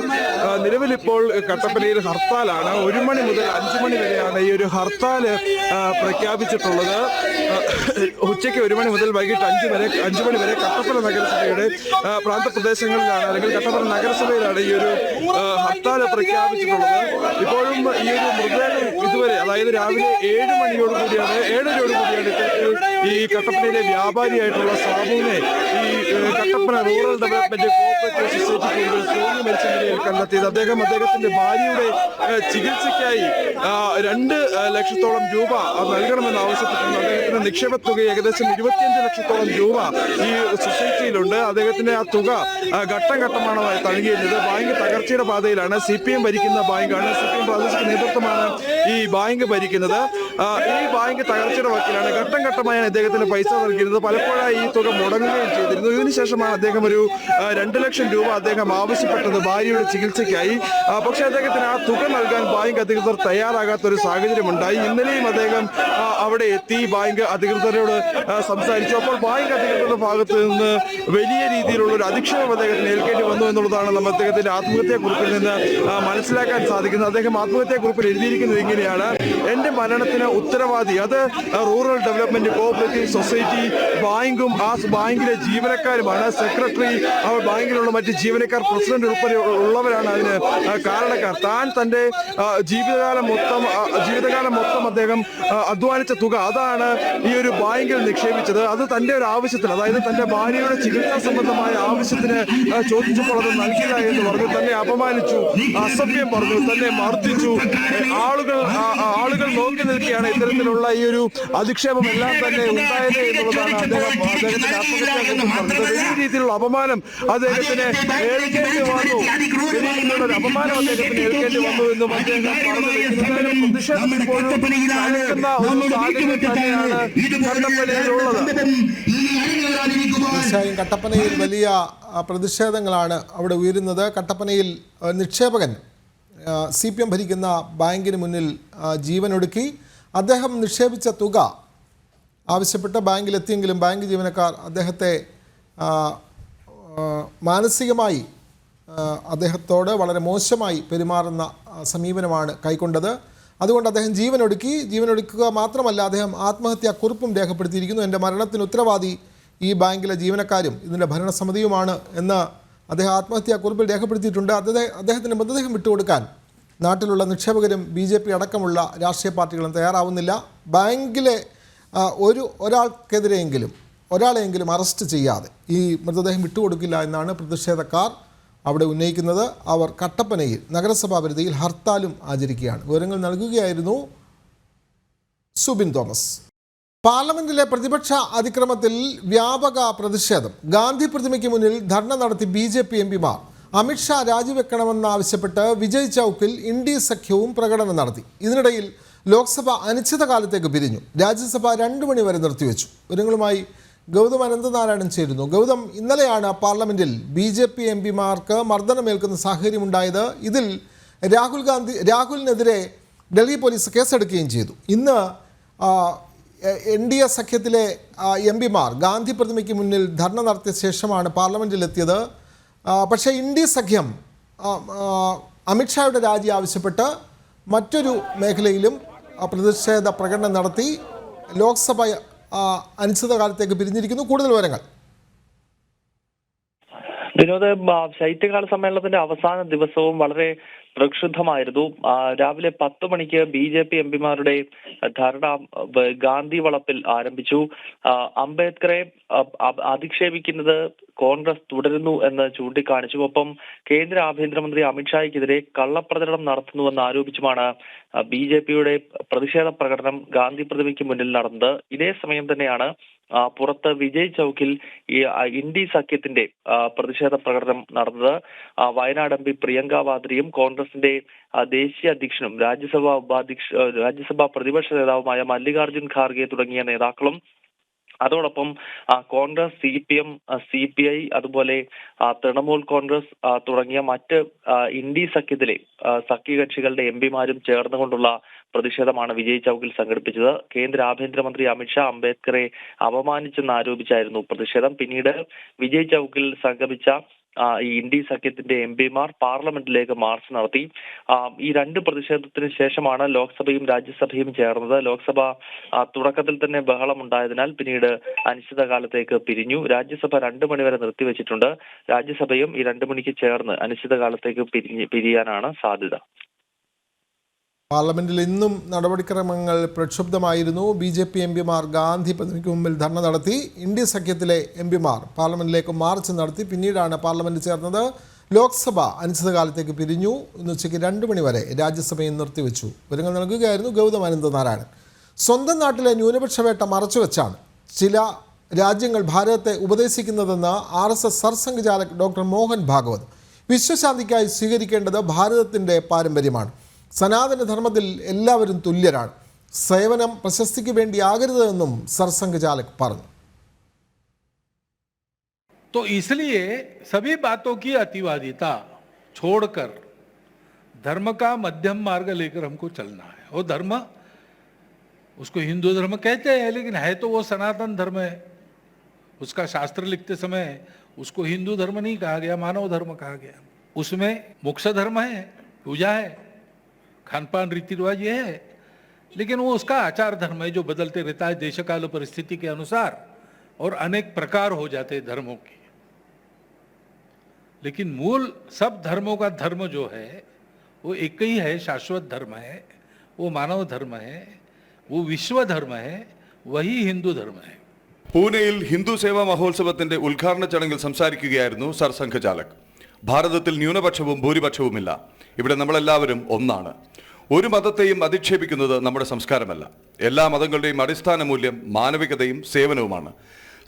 നിലവിലിപ്പോൾ കട്ടപ്പനയിൽ ഹർത്താലാണ്. 1 മണി മുതൽ 5 മണി വരെയാണ് ഈ ഒരു ഹർത്താൽ പ്രഖ്യാപിച്ചിട്ടുള്ളത്. ഉച്ചയ്ക്ക് 1 മണി മുതൽ വൈകിട്ട് 5 മണി വരെ കട്ടപ്പന നഗരസഭയുടെ പ്രാന്തപ്രദേശങ്ങളിലാണ്, അല്ലെങ്കിൽ കട്ടപ്പന നഗരസഭയിലാണ് ഈ ഒരു ഹർത്താൽ പ്രഖ്യാപിച്ചിട്ടുള്ളത്. ഇപ്പോഴും ഈ ഒരു മൃതദേഹം ഇതുവരെ, അതായത് രാവിലെ 7 മണിയോടുകൂടിയാണ്, 7:30യോടുകൂടിയാണ് ഈ കട്ടപ്പനയിലെ വ്യാപാരിയായിട്ടുള്ള സാബുവിനെ ഈ Kattappana rural development cooperative society തൂങ്ങി മരിച്ച നിലയിൽ കണ്ടെത്തിയത്. അദ്ദേഹത്തിന്റെ ഭാര്യയുടെ ചികിത്സയ്ക്കായി 2 ലക്ഷത്തോളം രൂപ നൽകണമെന്ന് ആവശ്യപ്പെട്ടിട്ടുണ്ട്. അദ്ദേഹത്തിന്റെ നിക്ഷേപ തുക ഏകദേശം 25 ലക്ഷത്തോളം രൂപ ഈ സൊസൈറ്റിയിലുണ്ട്. അദ്ദേഹത്തിന്റെ ആ തുക ഘട്ടം ഘട്ടമാണ് നൽകിയിരുന്നത്. ബാങ്ക് തകർച്ചയുടെ പാതയിലാണ്. CPM ഭരിക്കുന്ന ബാങ്കാണ്. CPM പ്രാദേശിക നേതൃത്വമാണ് ഈ ബാങ്ക് ഭരിക്കുന്നത്. ഈ ബാങ്ക് തകർച്ചയുടെ വക്കിലാണ്. ഘട്ടം ഘട്ടമായാണ് അദ്ദേഹത്തിന് പൈസ നൽകിയിരുന്നത്. പലപ്പോഴായി ഈ തുക മുടങ്ങുകയും ചെയ്തിരുന്നു. ഇതിനുശേഷമാണ് അദ്ദേഹം ഒരു 2 ലക്ഷം രൂപ അദ്ദേഹം ആവശ്യപ്പെട്ടത് ഭാര്യയുടെ ചികിത്സയ്ക്കായി. പക്ഷേ അദ്ദേഹത്തിന് ആ തുക നൽകാൻ ബാങ്ക് അധികൃതർ തയ്യാറാകാത്തൊരു സാഹചര്യമുണ്ടായി. ഇന്നലെയും അദ്ദേഹം അവിടെ എത്തി ബാങ്ക് അധികൃതരോട് സംസാരിച്ചു. അപ്പോൾ ബാങ്ക് അധികൃതരുടെ ഭാഗത്ത് നിന്ന് വലിയ രീതിയിലുള്ള ഒരു അധിക്ഷേപം അദ്ദേഹത്തിന് ഏൽക്കേണ്ടി വന്നു എന്നുള്ളതാണ് നമ്മൾ അദ്ദേഹത്തിന്റെ ആത്മഹത്യാക്കുറിപ്പിൽ നിന്ന് മനസ്സിലാക്കാൻ സാധിക്കുന്നത്. അദ്ദേഹം ആത്മഹത്യാക്കുറിപ്പിൽ എഴുതിയിരിക്കുന്നത് ഇങ്ങനെയാണ്: എന്റെ മരണത്തിന് ഉത്തരവാദി അത് റൂറൽ ഡെവലപ്മെന്റ് കോഓപ്പറേറ്റീവ് സൊസൈറ്റി ബാങ്കും ആ ബാങ്കിലെ ജീവനക്കാരുമാണ്. സെക്രട്ടറി, അവർ ബാങ്കിലുള്ള മറ്റ് ജീവനക്കാർ, പ്രസിഡന്റ് ഉൾപ്പെടെ ഉള്ളവരാണ് അതിന് കാരണക്കാർ. താൻ തന്റെ ജീവിതകാലം മൊത്തം അദ്ദേഹം അധ്വാനിച്ച തുക അതാണ് ഈ ഒരു ബാങ്കിൽ നിക്ഷേപിച്ചത്. അത് തന്റെ ഒരു ആവശ്യത്തിന്, അതായത് തന്റെ ഭാര്യയുടെ ചികിത്സാ സംബന്ധമായ ആവശ്യത്തിന് ചോദിച്ചപ്പോൾ അത് നൽകില്ല എന്ന് പറഞ്ഞു. തന്നെ അപമാനിച്ചു, അസഭ്യം പറഞ്ഞു, തന്നെ മർദ്ദിച്ചു. ആളുകൾ നോക്കി നിൽക്കുകയാണ് ഇത്തരത്തിലുള്ള ഈ ഒരു അധിക്ഷേപം എല്ലാം തന്നെ ഉണ്ടായത് എന്നുള്ളതാണ് അദ്ദേഹത്തിന്റെ ആത്മഹത്യാകുറിപ്പിൽ പറഞ്ഞത്. വലിയ രീതിയിലുള്ള അപമാനം അദ്ദേഹത്തിന് ഏൽക്കേണ്ടി വന്നു, ഒരു അപമാനം അദ്ദേഹത്തിന് ഏൽക്കേണ്ടി വന്നു എന്നും അദ്ദേഹം പറഞ്ഞു. പ്രതിഷേധം ഇപ്പോഴും നടക്കുന്ന ഒരു സാഹചര്യം തന്നെയാണ് കട്ടപ്പനയിലുള്ളത്.
തീർച്ചയായും കട്ടപ്പനയിൽ വലിയ പ്രതിഷേധങ്ങളാണ് അവിടെ ഉയരുന്നത്. കട്ടപ്പനയിൽ നിക്ഷേപകൻ CPM ഭരിക്കുന്ന ബാങ്കിന് മുന്നിൽ ജീവനൊടുക്കി. അദ്ദേഹം നിക്ഷേപിച്ച തുക ആവശ്യപ്പെട്ട് ബാങ്കിലെത്തിയെങ്കിലും ബാങ്ക് ജീവനക്കാർ അദ്ദേഹത്തെ മാനസികമായി അദ്ദേഹത്തോട് വളരെ മോശമായി പെരുമാറുന്ന സമീപനമാണ് കൈക്കൊണ്ടത്. അതുകൊണ്ട് അദ്ദേഹം ജീവനൊടുക്കുക മാത്രമല്ല, അദ്ദേഹം ആത്മഹത്യാക്കുറിപ്പും രേഖപ്പെടുത്തിയിരിക്കുന്നു. എൻ്റെ മരണത്തിന് ഉത്തരവാദി ഈ ബാങ്കിലെ ജീവനക്കാരും ഇതിൻ്റെ ഭരണസമിതിയുമാണ് എന്ന് അദ്ദേഹം ആത്മഹത്യാക്കുറിപ്പിൽ രേഖപ്പെടുത്തിയിട്ടുണ്ട്. അദ്ദേഹത്തിൻ്റെ മൃതദേഹം വിട്ടുകൊടുക്കാൻ നാട്ടിലുള്ള നിക്ഷേപകരും BJP അടക്കമുള്ള രാഷ്ട്രീയ പാർട്ടികളും തയ്യാറാവുന്നില്ല. ബാങ്കിലെ ഒരാളെയെങ്കിലും അറസ്റ്റ് ചെയ്യാതെ ഈ മൃതദേഹം വിട്ടുകൊടുക്കില്ല എന്നാണ് പ്രതിഷേധക്കാർ അവിടെ ഉന്നയിക്കുന്നത്. അവർ കട്ടപ്പനയിൽ നഗരസഭാ പരിധിയിൽ ഹർത്താലും ആചരിക്കുകയാണ്. വിവരങ്ങൾ നൽകുകയായിരുന്നു സുബിൻ തോമസ്. പാർലമെന്റിലെ പ്രതിപക്ഷ അതിക്രമത്തിൽ വ്യാപക പ്രതിഷേധം. ഗാന്ധി പ്രതിമയ്ക്ക് മുന്നിൽ ധർണ നടത്തി BJP MPമാർ. അമിത്ഷാ രാജിവെക്കണമെന്നാവശ്യപ്പെട്ട് വിജയ് ചൗക്കിൽ ഇന്ത്യ സഖ്യവും പ്രകടനം നടത്തി. ഇതിനിടയിൽ ലോക്സഭ അനിശ്ചിതകാലത്തേക്ക് പിരിഞ്ഞു. രാജ്യസഭ 2 മണി വരെ നിർത്തിവെച്ചു. വിവരങ്ങളുമായി ഗൗതം അനന്തനാരായണൻ ചേരുന്നു. ഗൗതം, ഇന്നലെയാണ് പാർലമെന്റിൽ BJP MPമാർക്ക് മർദ്ദനമേൽക്കുന്ന സാഹചര്യമുണ്ടായത്. ഇതിൽ രാഹുലിനെതിരെ ഡൽഹി പോലീസ് കേസെടുക്കുകയും ചെയ്തു. ഇന്ന് NDA സഖ്യത്തിലെ MPമാർ ഗാന്ധി പ്രതിമയ്ക്ക് മുന്നിൽ ധർണ നടത്തിയ ശേഷമാണ് പാർലമെൻറ്റിലെത്തിയത്. പക്ഷേ ഇന്ത്യ സഖ്യം അമിത്ഷായുടെ രാജി ആവശ്യപ്പെട്ട് മറ്റൊരു മേഖലയിലും പ്രതിഷേധ പ്രകടനം നടത്തി. ലോക്സഭ അനിശ്ചിതകാലത്തേക്ക് പിരിഞ്ഞിരിക്കുന്നു. കൂടുതൽ വിവരങ്ങൾ.
വിനോദ്, ശൈത്യകാല സമ്മേളനത്തിന്റെ അവസാന ദിവസവും വളരെ പ്രക്ഷുബ്ധമായിരുന്നു. രാവിലെ 10 മണിക്ക് BJP MPമാരുടെ ധർണ ഗാന്ധി വളപ്പിൽ ആരംഭിച്ചു. അംബേദ്കറെ അധിക്ഷേപിക്കുന്നത് കോൺഗ്രസ് തുടരുന്നു എന്ന് ചൂണ്ടിക്കാണിച്ചു. ഒപ്പം കേന്ദ്ര ആഭ്യന്തരമന്ത്രി അമിത്ഷായ്ക്കെതിരെ കള്ളപ്രചരണം നടത്തുന്നുവെന്ന് ആരോപിച്ചുമാണ് BJPയുടെ പ്രതിഷേധ പ്രകടനം ഗാന്ധി പ്രതിമയ്ക്ക് മുന്നിൽ നടന്നത്. ഇതേ സമയം തന്നെയാണ് പുറത്ത് വിജയ് ചൗക്കിൽ ഈ ഇന്ത്യ സഖ്യത്തിന്റെ പ്രതിഷേധ പ്രകടനം നടന്നത്. വയനാട് MP പ്രിയങ്ക വാദ്രയും കോൺഗ്രസിന്റെ ദേശീയ അധ്യക്ഷനും രാജ്യസഭാ പ്രതിപക്ഷ നേതാവുമായ മല്ലികാർജുൻ ഖാർഗെ തുടങ്ങിയ നേതാക്കളും അതോടൊപ്പം കോൺഗ്രസ്, CPM, CPI, അതുപോലെ തൃണമൂൽ കോൺഗ്രസ് തുടങ്ങിയ മറ്റ് ഇന്ത്യ സഖ്യത്തിലെ സഖ്യകക്ഷികളുടെ MPമാരും ചേർന്നുകൊണ്ടുള്ള പ്രതിഷേധമാണ് വിജയ് ചൗക്കിൽ സംഘടിപ്പിച്ചത്. കേന്ദ്ര ആഭ്യന്തരമന്ത്രി അമിത്ഷാ അംബേദ്കറെ അപമാനിച്ചെന്ന് ആരോപിച്ചായിരുന്നു പ്രതിഷേധം. പിന്നീട് വിജയ് ചൗക്കിൽ സംഗമിച്ച ഈ ഇന്ത്യ സഖ്യത്തിന്റെ MPമാർ പാർലമെന്റിലേക്ക് മാർച്ച് നടത്തി. ഈ 2 പ്രതിഷേധത്തിന് ശേഷമാണ് ലോക്സഭയും രാജ്യസഭയും ചേർന്നത്. ലോക്സഭ തുടക്കത്തിൽ തന്നെ ബഹളമുണ്ടായതിനാൽ പിന്നീട് അനിശ്ചിതകാലത്തേക്ക് പിരിഞ്ഞു. രാജ്യസഭ 2 മണി വരെ നിർത്തിവെച്ചിട്ടുണ്ട്. രാജ്യസഭയും ഈ 2 മണിക്ക് ചേർന്ന് അനിശ്ചിതകാലത്തേക്ക് പിരിയാനാണ് സാധ്യത.
പാർലമെന്റിൽ ഇന്നും നടപടിക്രമങ്ങൾ പ്രക്ഷുബ്ധമായിരുന്നു. BJP MPമാർ ഗാന്ധി പ്രതിമയ്ക്ക് മുമ്പിൽ ധർണ നടത്തി. ഇന്ത്യ സഖ്യത്തിലെ MPമാർ പാർലമെന്റിലേക്ക് മാർച്ച് നടത്തി. പിന്നീടാണ് പാർലമെന്റ് ചേർന്നത്. ലോക്സഭ അനിശ്ചിതകാലത്തേക്ക് പിരിഞ്ഞു. ഇന്ന് ഉച്ചയ്ക്ക് 2 മണി വരെ രാജ്യസഭയും നിർത്തിവെച്ചു. വിവരങ്ങൾ നൽകുകയായിരുന്നു ഗൗതം അനന്തനാരായണൻ. സ്വന്തം നാട്ടിലെ ന്യൂനപക്ഷ വേട്ട മറച്ചുവെച്ചാണ് ചില രാജ്യങ്ങൾ ഭാരതത്തെ ഉപദേശിക്കുന്നതെന്ന് RSS സർസംഘചാലക് ഡോക്ടർ മോഹൻ ഭാഗവത്. വിശ്വശാന്തിക്കായി സ്വീകരിക്കേണ്ടത് ഭാരതത്തിൻ്റെ പാരമ്പര്യമാണ്. സനാതനധർമ്മത്തിൽ എല്ലാവരും തുല്യരാണ്. സേവനം പ്രശസ്തിക്ക് വേണ്ടിയാകരുതെന്നും സർസംഘചാലക് പറഞ്ഞു.
तो इसलिए सभी बातों की अतिवादिता छोड़कर धर्म का मध्यम मार्ग लेकर हमको चलना है. वो धर्म, उसको हिंदू धर्म कहते हैं, लेकिन है तो वो सनातन धर्म है. उसका शास्त्र लिखते समय उसको हिंदू धर्म नहीं कहा गया, मानव धर्म कहा गया. उसमें मोक्ष धर्म है, पूजा है, खान पान रीति रिवाज ये है, लेकिन वो उसका आचार धर्म है जो बदलते रहता है देश काल परिस्थिति के अनुसार, और अनेक प्रकार हो जाते हैं धर्मों के। लेकिन मूल सब धर्मों का धर्म जो है वो एक ही है, शाश्वत धर्म है, वो मानव धर्म है, वो विश्व धर्म है, वही हिंदू धर्म है।
പൂനെയിൽ ഹിന്ദു സേവാ മഹോത്സവത്തിന്റെ ഉദ്ഘാടന ചടങ്ങിൽ സംസാരിക്കുകയായിരുന്നു സർസംഘചാലക്. ഭാരതത്തിൽ ന്യൂനപക്ഷവും ഭൂരിപക്ഷവുമില്ല. ഇവിടെ നമ്മളെല്ലാവരും ഒന്നാണ്. ഒരു മതത്തെയും അധിക്ഷേപിക്കുന്നത് നമ്മുടെ സംസ്കാരമല്ല. എല്ലാ മതങ്ങളുടെയും അടിസ്ഥാന മൂല്യം മാനവികതയും സേവനവുമാണ്.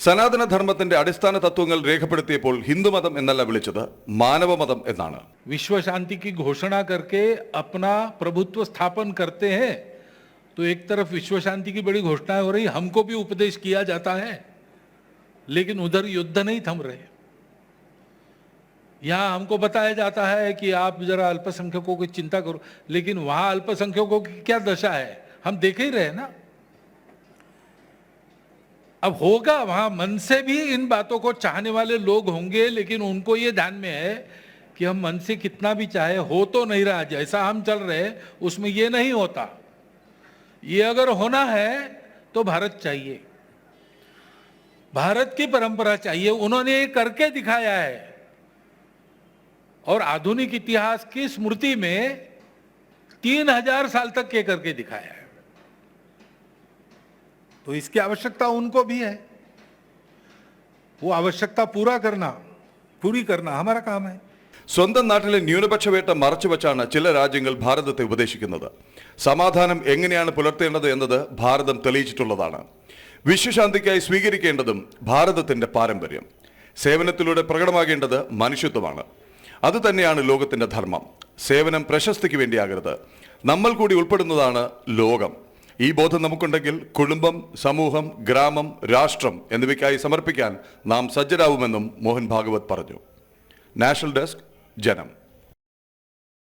സനാതനധർമ്മത്തിന്റെ അടിസ്ഥാന തത്വങ്ങൾ രേഖപ്പെടുത്തിയപ്പോൾ ഹിന്ദുമതം എന്നല്ല വിളിച്ചത്, മാനവമതം എന്നാണ്.
विश्व शांति की घोषणा करके अपना प्रभुत्व स्थापन करते हैं तो एक तरफ विश्व शांति की बड़ी घोषणाएं हो रही, हमको भी उपदेश किया जाता है, लेकिन उधर युद्ध नहीं थम रहे। यहाँ हमको बताया जाता है कि आप जरा अल्पसंख्यकों की चिंता करो, लेकिन वहां अल्पसंख्यकों की क्या दशा है हम देख ही रहे ना। अब होगा वहां मन से भी इन बातों को चाहने वाले लोग होंगे, लेकिन उनको ये ध्यान में है कि हम मन से कितना भी चाहे हो तो नहीं रहा, जैसा हम चल रहे उसमें ये नहीं होता। ये अगर होना है तो भारत चाहिए, भारत की परंपरा चाहिए। उन्होंने ये करके दिखाया है और आधुनिक इतिहास की स्मृति में 3000 साल तक ये करके दिखाया है, तो इसकी आवश्यकता उनको भी है। वो आवश्यकता पूरी करना हमारा काम है।
സ്വന്തം നാട്ടിലെ ന്യൂനപക്ഷവേട്ട മറച്ചുവെച്ചാണ് ചില രാജ്യങ്ങൾ ഭാരതത്തെ ഉപദേശിക്കുന്നത്. സമാധാനം എങ്ങനെയാണ് പുലർത്തേണ്ടത് എന്നത് ഭാരതം തെളിയിച്ചിട്ടുള്ളതാണ്. വിശ്വശാന്തിക്കായി സ്വീകരിക്കേണ്ടതും ഭാരതത്തിന്റെ പാരമ്പര്യം. സേവനത്തിലൂടെ പ്രകടമാകേണ്ടത് മനുഷ്യത്വമാണ്. അതുതന്നെയാണ് ലോകത്തിന്റെ ധർമ്മം. സേവനം പ്രശസ്തിക്ക് വേണ്ടിയാകരുത്, നമ്മൾ കൂടി ഉൾപ്പെടുന്നതാണ് ലോകം. ഈ ബോധം നമുക്കുണ്ടെങ്കിൽ കുടുംബം, സമൂഹം, ഗ്രാമം, രാഷ്ട്രം എന്നിവയ്ക്കായി സമർപ്പിക്കാൻ നാം സജ്ജരാവുമെന്നും മോഹൻ ഭാഗവത് പറഞ്ഞു. നാഷണൽ ഡെസ്ക്, ജനം.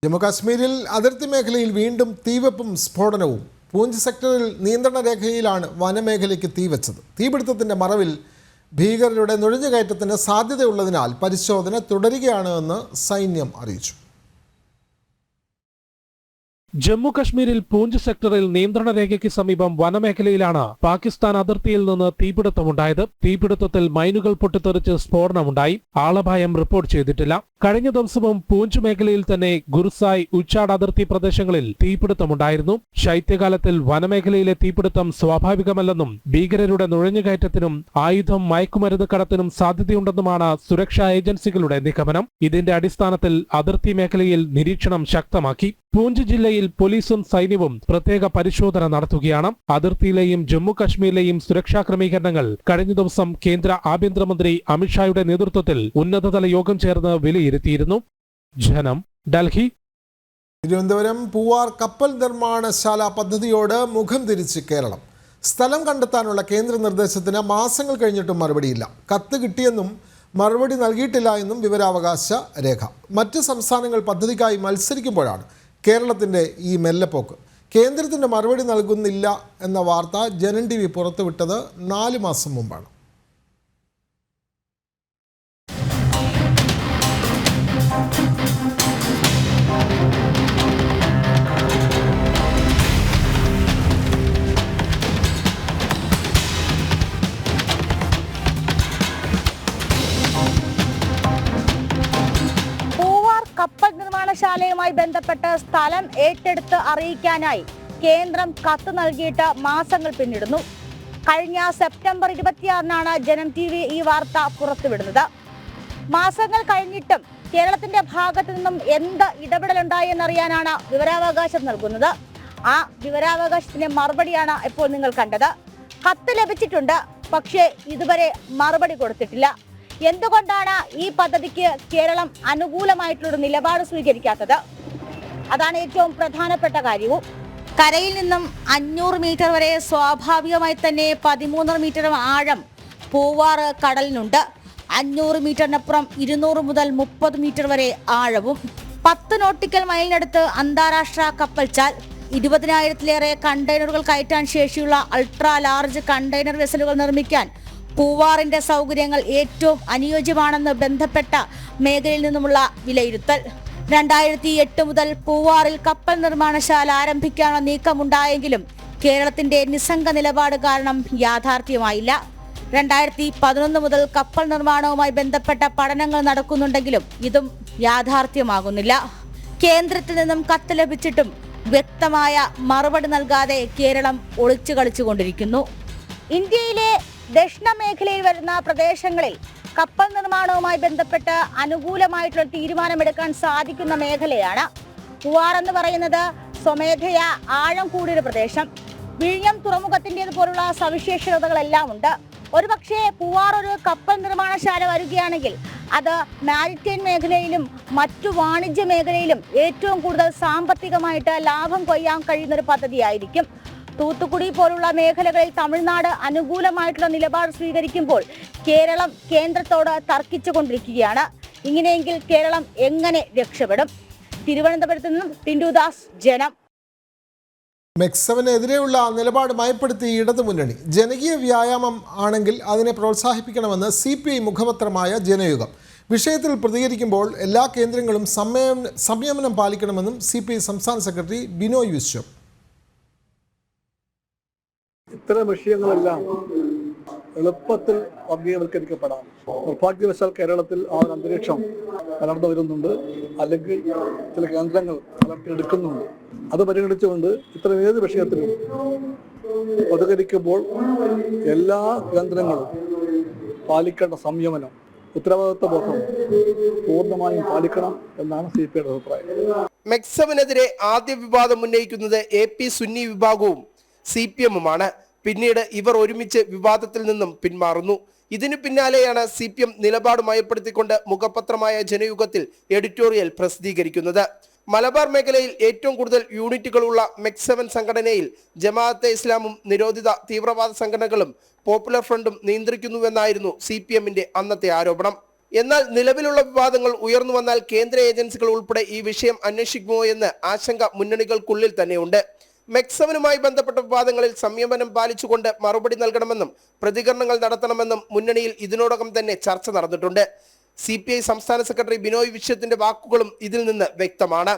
ജമ്മുകാശ്മീരിൽ അതിർത്തി മേഖലയിൽ വീണ്ടും തീവെപ്പും സ്ഫോടനവും. പൂഞ്ച് സെക്ടറിൽ നിയന്ത്രണ രേഖയിലാണ് വനമേഖലയ്ക്ക് തീവച്ചത്. തീപിടുത്തത്തിൻ്റെ മറവിൽ ഭീകരരുടെ നുഴഞ്ഞുകയറ്റത്തിന് സാധ്യതയുള്ളതിനാൽ പരിശോധന തുടരുകയാണ് എന്ന് സൈന്യം അറിയിച്ചു.
ജമ്മു കശ്മീരിൽ പൂഞ്ച് സെക്ടറിൽ നിയന്ത്രണ രേഖയ്ക്ക് സമീപം വനമേഖലയിലാണ് പാകിസ്ഥാൻ അതിർത്തിയിൽ നിന്ന് തീപിടുത്തമുണ്ടായത്. തീപിടുത്തത്തിൽ മൈനുകൾ പൊട്ടിത്തെറിച്ച് സ്ഫോടനമുണ്ടായി. ആളപായം റിപ്പോർട്ട് ചെയ്തിട്ടില്ല. കഴിഞ്ഞ ദിവസവും പൂഞ്ച് മേഖലയിൽ തന്നെ ഗുർസായ്, ഉച്ചാഡ് അതിർത്തി പ്രദേശങ്ങളിൽ തീപിടുത്തമുണ്ടായിരുന്നു. ശൈത്യകാലത്തിൽ വനമേഖലയിലെ തീപിടുത്തം സ്വാഭാവികമല്ലെന്നും ഭീകരരുടെ നുഴഞ്ഞുകയറ്റത്തിനും ആയുധം, മയക്കുമരുന്ന് കടത്തിനും സാധ്യതയുണ്ടെന്നുമാണ് സുരക്ഷാ ഏജൻസികളുടെ നിഗമനം. ഇതിന്റെ അടിസ്ഥാനത്തിൽ അതിർത്തി മേഖലയിൽ നിരീക്ഷണം ശക്തമാക്കി. പൂഞ്ച് ജില്ലയിൽ പോലീസും സൈന്യവും പ്രത്യേക പരിശോധന നടത്തുകയാണ്. അതിർത്തിയിലെയും ജമ്മു കശ്മീരിലെയും സുരക്ഷാ ക്രമീകരണങ്ങൾ കഴിഞ്ഞ ദിവസം കേന്ദ്ര ആഭ്യന്തരമന്ത്രി അമിത്ഷായുടെ നേതൃത്വത്തിൽ ഉന്നതതല യോഗം ചേർന്ന് വിലയിരുത്തിയിരുന്നു. ജനം, ഡൽഹി.
തിരുവനന്തപുരം പൂവാർ കപ്പൽ നിർമ്മാണശാല പദ്ധതിയോട് മുഖം തിരിച്ച് കേരളം. സ്ഥലം കണ്ടെത്താനുള്ള കേന്ദ്ര നിർദ്ദേശത്തിന് മാസങ്ങൾ കഴിഞ്ഞിട്ടും മറുപടിയില്ല. കത്ത് കിട്ടിയെന്നും മറുപടി നൽകിയിട്ടില്ല എന്നും വിവരാവകാശ രേഖ. മറ്റ് സംസ്ഥാനങ്ങൾ പദ്ധതിക്കായി മത്സരിക്കുമ്പോഴാണ് കേരളത്തിൻ്റെ ഈ മെല്ലെപ്പോക്ക്. കേന്ദ്രത്തിൻ്റെ മറുപടി നൽകുന്നില്ല എന്ന വാർത്ത ജനം TV പുറത്തുവിട്ടത് 4 മാസം മുമ്പാണ്.
കപ്പൽ നിർമ്മാണശാലയുമായി ബന്ധപ്പെട്ട് സ്ഥലം ഏറ്റെടുത്ത് അറിയിക്കാനായി കേന്ദ്രം കത്ത് നൽകിയിട്ട് മാസങ്ങൾ പിന്നിടുന്നു. കഴിഞ്ഞ സെപ്റ്റംബർ 26-നാണ് ജനം TV ഈ വാർത്ത പുറത്തുവിടുന്നത്. മാസങ്ങൾ കഴിഞ്ഞിട്ടും കേരളത്തിന്റെ ഭാഗത്തു നിന്നും എന്ത് ഇടപെടലുണ്ടായി എന്നറിയാനാണ് വിവരാവകാശം നൽകുന്നത്. ആ വിവരാവകാശത്തിന്റെ മറുപടിയാണ് ഇപ്പോൾ നിങ്ങൾ കണ്ടത്. കത്ത് ലഭിച്ചിട്ടുണ്ട്, പക്ഷേ ഇതുവരെ മറുപടി കൊടുത്തിട്ടില്ല. എന്തുകൊണ്ടാണ് ഈ പദ്ധതിക്ക് കേരളം അനുകൂലമായിട്ടുള്ളൊരു നിലപാട് സ്വീകരിക്കാത്തത്? അതാണ് ഏറ്റവും പ്രധാനപ്പെട്ട കാര്യവും. കരയിൽ നിന്നും 500 മീറ്റർ വരെ സ്വാഭാവികമായി തന്നെ 13 മീറ്റർ ആഴം പൂവാർ കടലിനുണ്ട്. 500 മീറ്ററിനപ്പുറം 200 മുതൽ 30 മീറ്റർ വരെ ആഴവും. 10 നോട്ടിക്കൽ മൈലിനടുത്ത് അന്താരാഷ്ട്ര കപ്പൽച്ചാൽ. 20,000-ലേറെ കണ്ടെയ്നറുകൾ കയറ്റാൻ ശേഷിയുള്ള അൾട്രാ ലാർജ് കണ്ടെയ്നർ വെസലുകൾ നിർമ്മിക്കാൻ പൂവാറിന്റെ സൗകര്യങ്ങൾ ഏറ്റവും അനുയോജ്യമാണെന്ന് ബന്ധപ്പെട്ട മേഖലയിൽ നിന്നുമുള്ള വിലയിരുത്തൽ. 2008 മുതൽ പൂവാറിൽ കപ്പൽ നിർമ്മാണശാല ആരംഭിക്കാനുള്ള നീക്കമുണ്ടായെങ്കിലും കേരളത്തിന്റെ നിസ്സംഗ നിലപാട് കാരണം യാഥാർത്ഥ്യമായില്ല. 2011 മുതൽ കപ്പൽ നിർമ്മാണവുമായി ബന്ധപ്പെട്ട പഠനങ്ങൾ നടക്കുന്നുണ്ടെങ്കിലും ഇതും യാഥാർത്ഥ്യമാകുന്നില്ല. കേന്ദ്രത്തിൽ നിന്നും കത്ത് ലഭിച്ചിട്ടും വ്യക്തമായ മറുപടി നൽകാതെ കേരളം ഒളിച്ചു കളിച്ചുകൊണ്ടിരിക്കുന്നു. ഇന്ത്യയിലെ ദക്ഷിണ മേഖലയിൽ വരുന്ന പ്രദേശങ്ങളിൽ കപ്പൽ നിർമ്മാണവുമായി ബന്ധപ്പെട്ട് അനുകൂലമായിട്ടുള്ള തീരുമാനമെടുക്കാൻ സാധിക്കുന്ന മേഖലയാണ്. പൂവാർ എന്ന് പറയുന്നത് സ്വമേധയാ ആഴം കൂടിയൊരു പ്രദേശം. വിഴിഞ്ഞം തുറമുഖത്തിൻ്റെതുപോലുള്ള സവിശേഷതകളെല്ലാം ഉണ്ട്. ഒരുപക്ഷെ പൂവാർ ഒരു കപ്പൽ നിർമ്മാണശാല വരികയാണെങ്കിൽ അത് മാരിടൈം മേഖലയിലും മറ്റു വാണിജ്യ മേഖലയിലും ഏറ്റവും കൂടുതൽ സാമ്പത്തികമായിട്ട് ലാഭം കൊയ്യാൻ കഴിയുന്ന ഒരു പദ്ധതിയായിരിക്കും. തൂത്തുക്കുടി പോലുള്ള മേഖലകളിൽ തമിഴ്നാട് അനുകൂലമായിട്ടുള്ള നിലപാട് സ്വീകരിക്കുമ്പോൾ കേരളം കേന്ദ്രത്തോട് തർക്കിച്ചുകൊണ്ടിരിക്കുകയാണ്. ഇങ്ങനെയെങ്കിൽ കേരളം എങ്ങനെ രക്ഷപ്പെടും? തിരുവനന്തപുരത്ത് നിന്നും ടിൻഡുദാസ്, ജനം.
മെക്സവനെതിരെയുള്ള നിലപാട് മയപ്പെടുത്തി ഇടതുമുന്നണി. ജനകീയ വ്യായാമം ആണെങ്കിൽ അതിനെ പ്രോത്സാഹിപ്പിക്കണമെന്ന് CPI മുഖപത്രമായ ജനയുഗം. വിഷയത്തിൽ പ്രതികരിക്കുമ്പോൾ എല്ലാ കേന്ദ്രങ്ങളും സംയമനം പാലിക്കണമെന്നും CPI സംസ്ഥാന സെക്രട്ടറി ബിനോയ് വിശ്വം.
ഇത്തരം വിഷയങ്ങളെല്ലാം എളുപ്പത്തിൽ വർഗീയവൽക്കരിക്കപ്പെടാം. നിർഭാഗ്യവശാൽ കേരളത്തിൽ ആ ഒരു അന്തരീക്ഷം വളർന്നു വരുന്നുണ്ട്, അല്ലെങ്കിൽ ചില കേന്ദ്രങ്ങൾ വളർത്തിയെടുക്കുന്നുണ്ട്. അത് പരിഗണിച്ചുകൊണ്ട് ഇത്തരം ഏത് വിഷയത്തിലും പ്രതികരിക്കുമ്പോൾ എല്ലാ കേന്ദ്രങ്ങളും പാലിക്കേണ്ട സംയമനം, ഉത്തരവാദിത്വ ബോധം പൂർണ്ണമായും പാലിക്കണം എന്നാണ് CPIയുടെ അഭിപ്രായം.
മെക്സവനെതിരെ ആദ്യ വിവാദം ഉന്നയിക്കുന്നത് AP സുന്നി വിഭാഗവും CPM-ഉമാണ്. പിന്നീട് ഇവർ ഒരുമിച്ച് വിവാദത്തിൽ നിന്നും പിന്മാറുന്നു. ഇതിനു പിന്നാലെയാണ് CPM നിലപാട് മയപ്പെടുത്തിക്കൊണ്ട് മുഖപത്രമായ ജനയുഗത്തിൽ എഡിറ്റോറിയൽ പ്രസിദ്ധീകരിക്കുന്നത്. മലബാർ മേഖലയിൽ ഏറ്റവും കൂടുതൽ യൂണിറ്റുകളുള്ള മെക്സവൻ സംഘടനയിൽ ജമാഅത്തെ ഇസ്ലാമും നിരോധിത തീവ്രവാദ സംഘടനകളും പോപ്പുലർ ഫ്രണ്ടും നിയന്ത്രിക്കുന്നുവെന്നായിരുന്നു CPM-ന്റെ അന്നത്തെ ആരോപണം. എന്നാൽ നിലവിലുള്ള വിവാദങ്ങൾ ഉയർന്നു വന്നാൽ കേന്ദ്ര ഏജൻസികൾ ഉൾപ്പെടെ ഈ വിഷയം അന്വേഷിക്കുമോ എന്ന് ആശങ്ക മുന്നണികൾക്കുള്ളിൽ തന്നെയുണ്ട്. മെക്സവനുമായി ബന്ധപ്പെട്ട വിവാദങ്ങളിൽ സംയമനം പാലിച്ചുകൊണ്ട് മറുപടി നൽകണമെന്നും പ്രതികരണങ്ങൾ നടത്തണമെന്നും മുന്നണിയിൽ ഇതിനോടകം തന്നെ ചർച്ച നടന്നിട്ടുണ്ട്. CPI സംസ്ഥാന സെക്രട്ടറി ബിനോയ് വിശ്വത്തിന്റെ വാക്കുകളും ഇതിൽ നിന്ന് വ്യക്തമാണ്.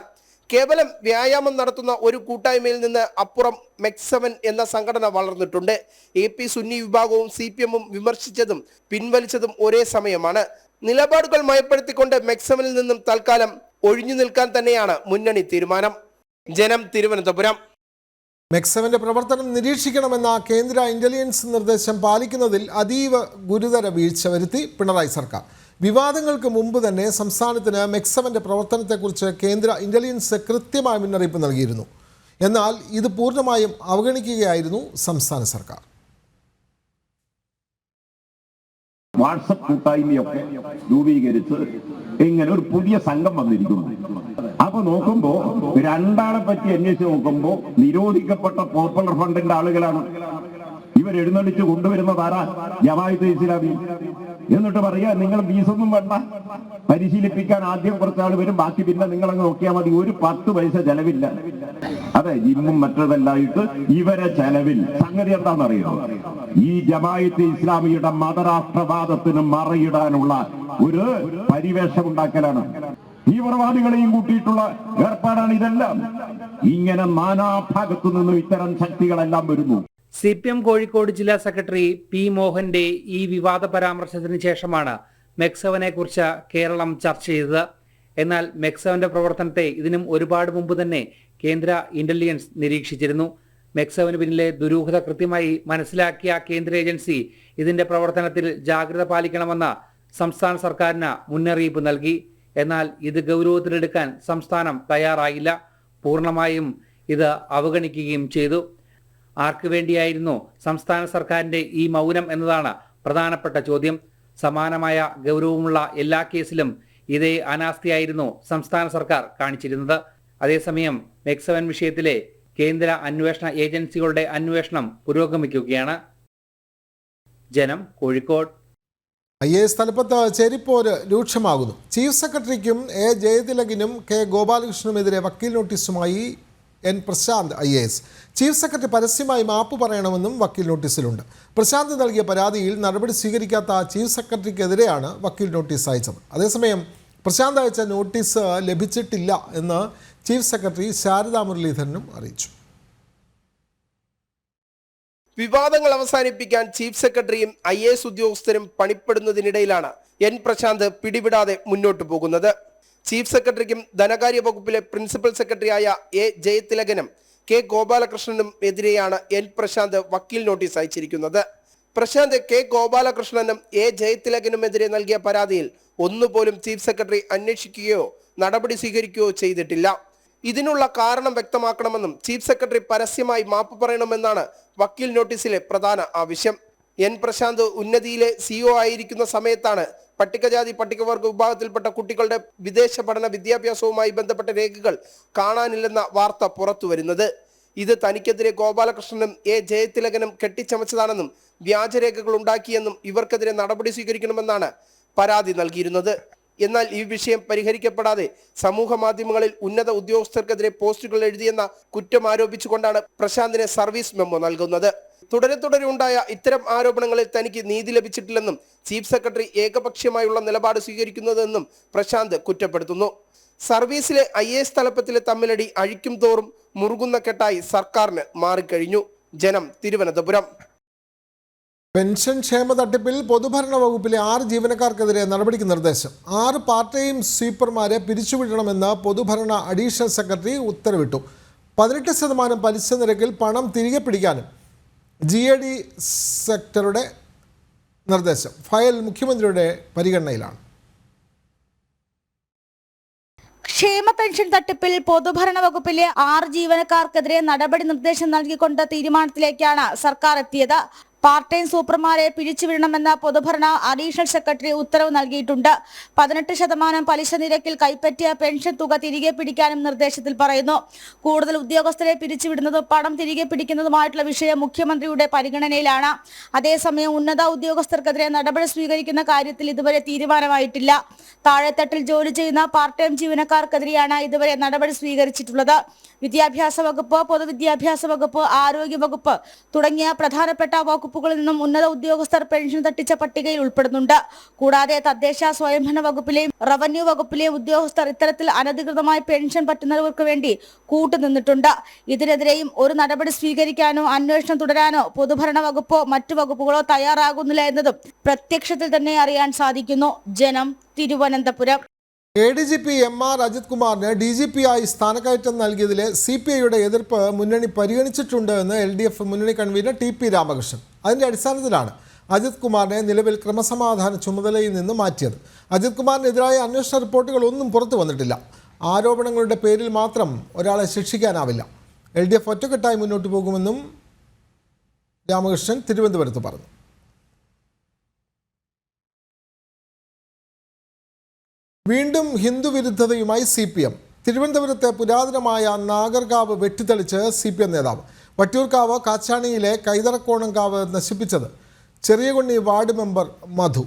കേവലം വ്യായാമം നടത്തുന്ന ഒരു കൂട്ടായ്മയിൽ നിന്ന് അപ്പുറം മെക്സവൻ എന്ന സംഘടന വളർന്നിട്ടുണ്ട്. AP സുന്നി വിഭാഗവും CPM-ഉം വിമർശിച്ചതും പിൻവലിച്ചതും ഒരേ സമയമാണ്. നിലപാടുകൾ മയപ്പെടുത്തിക്കൊണ്ട് മെക്സവനിൽ നിന്നും തൽക്കാലം ഒഴിഞ്ഞു നിൽക്കാൻ തന്നെയാണ് മുന്നണി തീരുമാനം. ജനം, തിരുവനന്തപുരം.
മെക്സവന്റെ പ്രവർത്തനം നിരീക്ഷിക്കണമെന്ന കേന്ദ്ര ഇന്റലിജൻസ് നിർദ്ദേശം പാലിക്കുന്നതിൽ അതീവ ഗുരുതര വീഴ്ച വരുത്തി പിണറായി സർക്കാർ. വിവാദങ്ങൾക്ക് മുമ്പ് തന്നെ സംസ്ഥാനത്തിന് മെക്സവന്റെ പ്രവർത്തനത്തെക്കുറിച്ച് കേന്ദ്ര ഇന്റലിജൻസ് കൃത്യമായ മുന്നറിയിപ്പ് നൽകിയിരുന്നു. എന്നാൽ ഇത് പൂർണ്ണമായും അവഗണിക്കുകയായിരുന്നു സംസ്ഥാന സർക്കാർ.
വാട്സപ്പ് കൂട്ടായ്മയൊക്കെ രൂപീകരിച്ച് ഇങ്ങനെ ഒരു പുതിയ സംഘം വന്നിരിക്കുന്നു. അപ്പൊ നോക്കുമ്പോ രണ്ടാളെ പറ്റി അന്വേഷിച്ച് നോക്കുമ്പോ നിരോധിക്കപ്പെട്ട പോപ്പുലർ ഫണ്ടിന്റെ ആളുകളാണ്. ഇവരെഴുന്നള്ളിച്ച് കൊണ്ടുവരുന്നത് ആരാ? ജമാഅത്തെ ഇസ്ലാമി. എന്നിട്ട് പറയാ നിങ്ങൾ ഫീസൊന്നും വേണ്ട, പരിശീലിപ്പിക്കാൻ ആദ്യം കുറച്ചാൾ വരും, ബാക്കി പിന്നെ നിങ്ങളങ്ങ് നോക്കിയാൽ മതി, ഒരു 10 പൈസ ചെലവില്ല. അതെ, ജിമ്മും മറ്റതെല്ലായിട്ട് ഇവരെ ചെലവിൽ. സംഗതി എന്താണെന്നറിയോ? ഈ ജമാഅത്തെ ഇസ്ലാമിയുടെ മതരാഷ്ട്രവാദത്തിന് മറയിടാനുള്ള ഒരു പരിവേഷം ഉണ്ടാക്കലാണ്. തീവ്രവാദികളെയും കൂട്ടിയിട്ടുള്ള ഏർപ്പാടാണ് ഇതെല്ലാം. ഇങ്ങനെ നാനാഭാഗത്തു നിന്നും ഇത്തരം ശക്തികളെല്ലാം വരുന്നു.
CPM കോഴിക്കോട് ജില്ലാ സെക്രട്ടറി P മോഹന്റെ ഈ വിവാദ പരാമർശത്തിന് ശേഷമാണ് മെക്സവനെ കുറിച്ച് കേരളം ചർച്ച ചെയ്തത്. എന്നാൽ മെക്സവന്റെ പ്രവർത്തനത്തെ ഇതിനും ഒരുപാട് മുമ്പ് തന്നെ കേന്ദ്ര ഇന്റലിജൻസ് നിരീക്ഷിച്ചിരുന്നു. മെക്സവന് പിന്നിലെ ദുരൂഹത കൃത്യമായി മനസ്സിലാക്കിയ കേന്ദ്ര ഏജൻസി ഇതിന്റെ പ്രവർത്തനത്തിൽ ജാഗ്രത പാലിക്കണമെന്ന സംസ്ഥാന സർക്കാരിന് മുന്നറിയിപ്പ് നൽകി. എന്നാൽ ഇത് ഗൗരവത്തിലെടുക്കാൻ സംസ്ഥാനം തയ്യാറായില്ല. പൂർണ്ണമായും ഇത് അവഗണിക്കുകയും ചെയ്തു. ആർക്കു വേണ്ടിയായിരുന്നു സംസ്ഥാന സർക്കാരിന്റെ ഈ മൗനം എന്നതാണ് പ്രധാനപ്പെട്ട ചോദ്യം. സമാനമായ ഗൗരവമുള്ള എല്ലാ കേസിലും ഇതേ അനാസ്ഥയായിരുന്നു സംസ്ഥാന സർക്കാർ കാണിച്ചിരുന്നത്. അതേസമയം മെക്സവൻ വിഷയത്തിലെ കേന്ദ്ര അന്വേഷണ ഏജൻസികളുടെ അന്വേഷണം പുരോഗമിക്കുകയാണ്. ജനം, കോഴിക്കോട്.
IAS തലപ്പത്ത് ചെരിപ്പോര് രൂക്ഷമാകുന്നു. ചീഫ് സെക്രട്ടറിക്കും A ജയതിലകിനും K ഗോപാലകൃഷ്ണനുമെതിരെ വക്കീൽ നോട്ടീസുമായി N Prashant IAS. Chief secretary പരസ്യമായി മാപ്പ് പറയണമെന്നും വക്കീൽ നോട്ടീസിലുണ്ട്. പ്രശാന്ത് നൽകിയ പരാതിയിൽ നടപടി സ്വീകരിക്കാത്ത ചീഫ് സെക്രട്ടറിക്കെതിരെയാണ് വക്കീൽ നോട്ടീസ് അയച്ചത്. അതേസമയം പ്രശാന്ത് അയച്ച നോട്ടീസ് ലഭിച്ചിട്ടില്ല എന്ന് ചീഫ് സെക്രട്ടറി ശാരദാ മുരളീധരനും അറിയിച്ചു.
വിവാദങ്ങൾ അവസാനിപ്പിക്കാൻ ചീഫ് സെക്രട്ടറിയും IAS ഉദ്യോഗസ്ഥരും പണിപ്പെടുന്നതിനിടയിലാണ് N പ്രശാന്ത് പിടിവിടാതെ മുന്നോട്ടു പോകുന്നത്. ചീഫ് സെക്രട്ടറിക്കും ധനകാര്യ വകുപ്പിലെ പ്രിൻസിപ്പൽ സെക്രട്ടറിയായ A ജയതിലകനും K ഗോപാലകൃഷ്ണനും എതിരെയാണ് N പ്രശാന്ത് വക്കീൽ നോട്ടീസ് അയച്ചിരിക്കുന്നത്. പ്രശാന്ത് K ഗോപാലകൃഷ്ണനും A ജയതിലകനുമെതിരെ നൽകിയ പരാതിയിൽ ഒന്നുപോലും ചീഫ് സെക്രട്ടറി അന്വേഷിക്കുകയോ നടപടി സ്വീകരിക്കുകയോ ചെയ്തിട്ടില്ല. ഇതിനുള്ള കാരണം വ്യക്തമാക്കണമെന്നും ചീഫ് സെക്രട്ടറി പരസ്യമായി മാപ്പ് പറയണമെന്നാണ് വക്കീൽ നോട്ടീസിലെ പ്രധാന ആവശ്യം. N പ്രശാന്ത് ഉന്നതിയിലെ CEO ആയിരിക്കുന്ന സമയത്താണ് പട്ടികജാതി പട്ടികവർഗ വിഭാഗത്തിൽപ്പെട്ട കുട്ടികളുടെ വിദേശ പഠന വിദ്യാഭ്യാസവുമായി ബന്ധപ്പെട്ട രേഖകൾ കാണാനില്ലെന്ന വാർത്ത പുറത്തു വരുന്നത്. ഇത് തനിക്കെതിരെ ഗോപാലകൃഷ്ണനും A ജയതിലകനും കെട്ടിച്ചമച്ചതാണെന്നും വ്യാജരേഖകൾ ഉണ്ടാക്കിയെന്നും ഇവർക്കെതിരെ നടപടി സ്വീകരിക്കണമെന്നാണ് പരാതി നൽകിയിരുന്നത്. എന്നാൽ ഈ വിഷയം പരിഹരിക്കപ്പെടാതെ സമൂഹ മാധ്യമങ്ങളിൽ ഉന്നത ഉദ്യോഗസ്ഥർക്കെതിരെ പോസ്റ്റുകൾ എഴുതിയെന്ന കുറ്റം ആരോപിച്ചുകൊണ്ടാണ് പ്രശാന്തിന് സർവീസ് മെമ്മോ നൽകുന്നത്. തുടരെ ഉണ്ടായ ഇത്തരം ആരോപണങ്ങളിൽ തനിക്ക് നീതി ലഭിച്ചിട്ടില്ലെന്നും ചീഫ് സെക്രട്ടറി ഏകപക്ഷീയമായുള്ള നിലപാട് സ്വീകരിക്കുന്നതെന്നും പ്രശാന്ത് കുറ്റപ്പെടുത്തുന്നു. സർവീസിലെ IAS തലപ്പത്തിലെ തമ്മിലടി അഴിക്കും തോറും മുറുകുന്ന കെട്ടായി സർക്കാരിന് മാറിക്കഴിഞ്ഞു. ജനം, തിരുവനന്തപുരം.
പെൻഷൻ ക്ഷേമ തട്ടിപ്പിൽ പൊതുഭരണ വകുപ്പിലെ 6 ജീവനക്കാർക്കെതിരെ നടപടിക്ക് നിർദ്ദേശം. 6 പാർട്ട് ടൈം സ്വീപ്പർമാരെ പിരിച്ചുവിടണമെന്ന് പൊതുഭരണ അഡീഷണൽ സെക്രട്ടറി ഉത്തരവിട്ടു. 18% പലിശ നിരക്കിൽ പണം തിരികെ പിടിക്കാനും GAD സെക്ടറുടെ നിർദ്ദേശം. ഫയൽ മുഖ്യമന്ത്രിയുടെ പരിഗണനയിലാണ്.
ക്ഷേമ പെൻഷൻ തട്ടിപ്പിൽ പൊതുഭരണ വകുപ്പിലെ 6 ജീവനക്കാർക്കെതിരെ നടപടി നിർദ്ദേശം നൽകിക്കൊണ്ട് തീരുമാനത്തിലേക്കാണ് സർക്കാർ എത്തിയത്. പാർട്ട് ടൈം സൂപ്പർമാരെ പിരിച്ചുവിടണമെന്ന പൊതുഭരണ അഡീഷണൽ സെക്രട്ടറി ഉത്തരവ് നൽകിയിട്ടുണ്ട്. 18% പലിശ നിരക്കിൽ കൈപ്പറ്റിയ പെൻഷൻ തുക തിരികെ പിടിക്കാനും നിർദ്ദേശത്തിൽ പറയുന്നു. കൂടുതൽ ഉദ്യോഗസ്ഥരെ പിരിച്ചുവിടുന്നതും പണം തിരികെ പിടിക്കുന്നതുമായിട്ടുള്ള വിഷയം മുഖ്യമന്ത്രിയുടെ പരിഗണനയിലാണ്. അതേസമയം ഉന്നത ഉദ്യോഗസ്ഥർക്കെതിരെ നടപടി സ്വീകരിക്കുന്ന കാര്യത്തിൽ ഇതുവരെ തീരുമാനമായിട്ടില്ല. താഴെത്തട്ടിൽ ജോലി ചെയ്യുന്ന പാർട്ട് ടൈം ജീവനക്കാർക്കെതിരെയാണ് ഇതുവരെ നടപടി സ്വീകരിച്ചിട്ടുള്ളത്. വിദ്യാഭ്യാസ വകുപ്പ്, പൊതുവിദ്യാഭ്യാസ വകുപ്പ്, ആരോഗ്യ വകുപ്പ് തുടങ്ങിയ പ്രധാനപ്പെട്ട വകുപ്പുകളിൽ നിന്നും ഉന്നത ഉദ്യോഗസ്ഥർ പെൻഷൻ തട്ടിച്ച പട്ടികയിൽ ഉൾപ്പെടുന്നുണ്ട്. കൂടാതെ തദ്ദേശ സ്വയംഭരണ വകുപ്പിലെയും റവന്യൂ വകുപ്പിലെയും ഉദ്യോഗസ്ഥർ ഇത്തരത്തിൽ അനധികൃതമായി പെൻഷൻ പറ്റുന്നവർക്ക് വേണ്ടി കൂട്ടുനിന്നിട്ടുണ്ട്. ഇതിനെതിരെയും ഒരു നടപടി സ്വീകരിക്കാനോ അന്വേഷണം തുടരാനോ പൊതുഭരണ വകുപ്പോ മറ്റു വകുപ്പുകളോ തയ്യാറാകുന്നില്ല എന്നതും പ്രത്യക്ഷത്തിൽ തന്നെ അറിയാൻ സാധിക്കുന്നു. ജനം, തിരുവനന്തപുരം.
ADGP MR അജിത് കുമാറിന് DGP ആയി സ്ഥാനക്കയറ്റം നൽകിയതിലെ CPIയുടെ എതിർപ്പ് മുന്നണി പരിഗണിച്ചിട്ടുണ്ട് എന്ന് LDF മുന്നണി കൺവീനർ TP രാമകൃഷ്ണൻ. അതിൻ്റെ അടിസ്ഥാനത്തിലാണ് അജിത് കുമാറിനെ നിലവിൽ ക്രമസമാധാന ചുമതലയിൽ നിന്ന് മാറ്റിയത്. അജിത് കുമാറിനെതിരായ അന്വേഷണ റിപ്പോർട്ടുകളൊന്നും പുറത്തു വന്നിട്ടില്ല. ആരോപണങ്ങളുടെ പേരിൽ മാത്രം ഒരാളെ ശിക്ഷിക്കാനാവില്ല. LDF ഒറ്റക്കെട്ടായി മുന്നോട്ട് പോകുമെന്നും രാമകൃഷ്ണൻ തിരുവനന്തപുരത്ത് പറഞ്ഞു. വീണ്ടും ഹിന്ദു വിരുദ്ധതയുമായി CPM. തിരുവനന്തപുരത്തെ പുരാതനമായ നാഗർകാവ് വെട്ടിത്തെളിച്ച് CPM നേതാവ്. വട്ടിയൂർക്കാവ് കാച്ചാണിയിലെ കൈതറക്കോണംകാവ് നശിപ്പിച്ചത് ചെറിയകൊണ്ണി വാർഡ് മെമ്പർ മധു.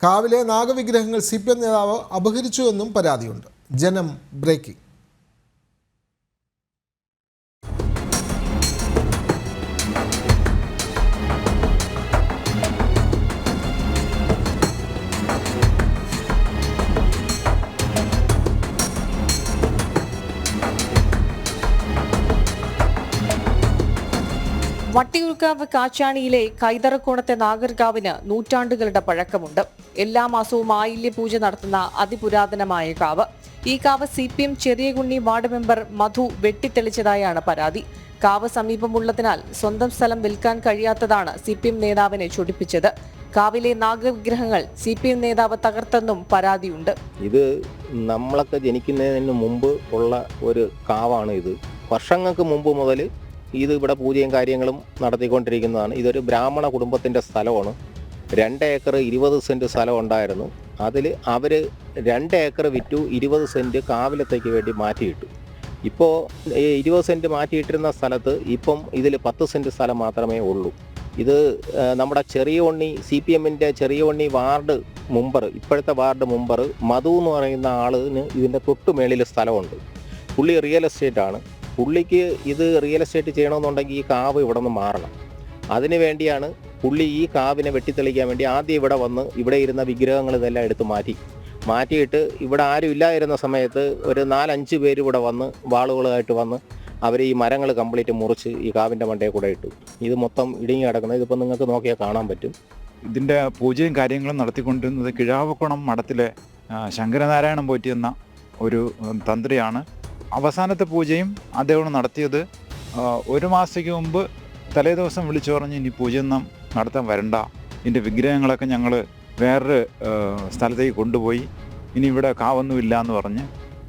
കാവിലെ നാഗവിഗ്രഹങ്ങൾ CPM നേതാവ് അപഹരിച്ചുവെന്നും പരാതിയുണ്ട്. ജനം, ബ്രേക്കിംഗ്.
വട്ടിയൂർക്കാവ് കാച്ചാണിയിലെ കൈതറക്കോണത്തെ നാഗർകാവിന് നൂറ്റാണ്ടുകളുടെ പഴക്കമുണ്ട്. എല്ലാ മാസവും ആയില്യ പൂജ നടത്തുന്ന അതിപുരാതനമായ കാവ്. ഈ കാവ് CPM ചെറിയകുണ്ണി വാർഡ് മെമ്പർ മധു വെട്ടിത്തെളിച്ചതായാണ് പരാതി. കാവ് സമീപമുള്ളതിനാൽ സ്വന്തം സ്ഥലം വിൽക്കാൻ കഴിയാത്തതാണ് CPM നേതാവിനെ ചൊടിപ്പിച്ചത്. കാവിലെ നാഗവിഗ്രഹങ്ങൾ CPM നേതാവ് തകർത്തെന്നും പരാതിയുണ്ട്.
ഇത് നമ്മളൊക്കെ ജനിക്കുന്നതിന് മുമ്പ് ഉള്ള ഒരു കാവാണ്. ഇത് വർഷങ്ങൾക്ക് മുമ്പ് മുതൽ ഇത് ഇവിടെ പൂജയും കാര്യങ്ങളും നടത്തിക്കൊണ്ടിരിക്കുന്നതാണ്. ഇതൊരു ബ്രാഹ്മണ കുടുംബത്തിൻ്റെ സ്ഥലമാണ്. 2 ഏക്കർ 20 സെൻറ്റ് സ്ഥലം ഉണ്ടായിരുന്നു. അതിൽ അവർ 2 ഏക്കർ വിറ്റു 20 സെൻറ്റ് കാവിലത്തേക്ക് വേണ്ടി മാറ്റിയിട്ടു. ഇപ്പോൾ 20 സെൻറ്റ് മാറ്റിയിട്ടിരുന്ന സ്ഥലത്ത് ഇപ്പം ഇതിൽ 10 സെൻറ്റ് സ്ഥലം മാത്രമേ ഉള്ളൂ. ഇത് നമ്മുടെ ചെറിയകൊണ്ണി CPMൻ്റെ ചെറിയകൊണ്ണി വാർഡ് മെമ്പർ, ഇപ്പോഴത്തെ വാർഡ് മെമ്പർ മധു എന്ന് പറയുന്ന ആളിന് ഇതിൻ്റെ തൊട്ടുമേളിൽ സ്ഥലമുണ്ട്. പുള്ളി റിയൽ എസ്റ്റേറ്റാണ്. പുള്ളിക്ക് ഇത് റിയൽ എസ്റ്റേറ്റ് ചെയ്യണമെന്നുണ്ടെങ്കിൽ ഈ കാവ് ഇവിടെ നിന്ന് മാറണം. അതിന് വേണ്ടിയാണ് പുള്ളി ഈ കാവിനെ വെട്ടിത്തെളിക്കാൻ വേണ്ടി ആദ്യം ഇവിടെ വന്ന് ഇവിടെ ഇരുന്ന വിഗ്രഹങ്ങൾ ഇതെല്ലാം എടുത്ത് മാറ്റിയിട്ട് ഇവിടെ ആരും ഇല്ലാതിരുന്ന സമയത്ത് ഒരു 4-5 പേര് ഇവിടെ വന്ന് വാളുകളായിട്ട് വന്ന് അവർ ഈ മരങ്ങൾ കംപ്ലീറ്റ് മുറിച്ച് ഈ കാവിൻ്റെ മണ്ടയിൽ കൂടെ ഇട്ടു. ഇത് മൊത്തം ഇടുങ്ങി കിടക്കുന്നത് ഇതിപ്പോൾ നിങ്ങൾക്ക് നോക്കിയാൽ കാണാൻ പറ്റും.
ഇതിൻ്റെ പൂജയും കാര്യങ്ങളും നടത്തിക്കൊണ്ടിരുന്നത് കിഴാവക്കുളം മഠത്തിലെ ശങ്കരനാരായണൻ പോറ്റി എന്ന ഒരു തന്ത്രിയാണ്. അവസാനത്തെ പൂജയും അദ്ദേഹം നടത്തിയത് 1 മാസത്തേക്ക് മുമ്പ് തലേദിവസം വിളിച്ചു പറഞ്ഞ് ഇനി പൂജയൊന്നും നടത്താൻ വരണ്ട, ഇതിൻ്റെ വിഗ്രഹങ്ങളൊക്കെ ഞങ്ങൾ വേറൊരു സ്ഥലത്തേക്ക് കൊണ്ടുപോയി, ഇനി ഇവിടെ കാവൊന്നുമില്ല എന്ന് പറഞ്ഞ്.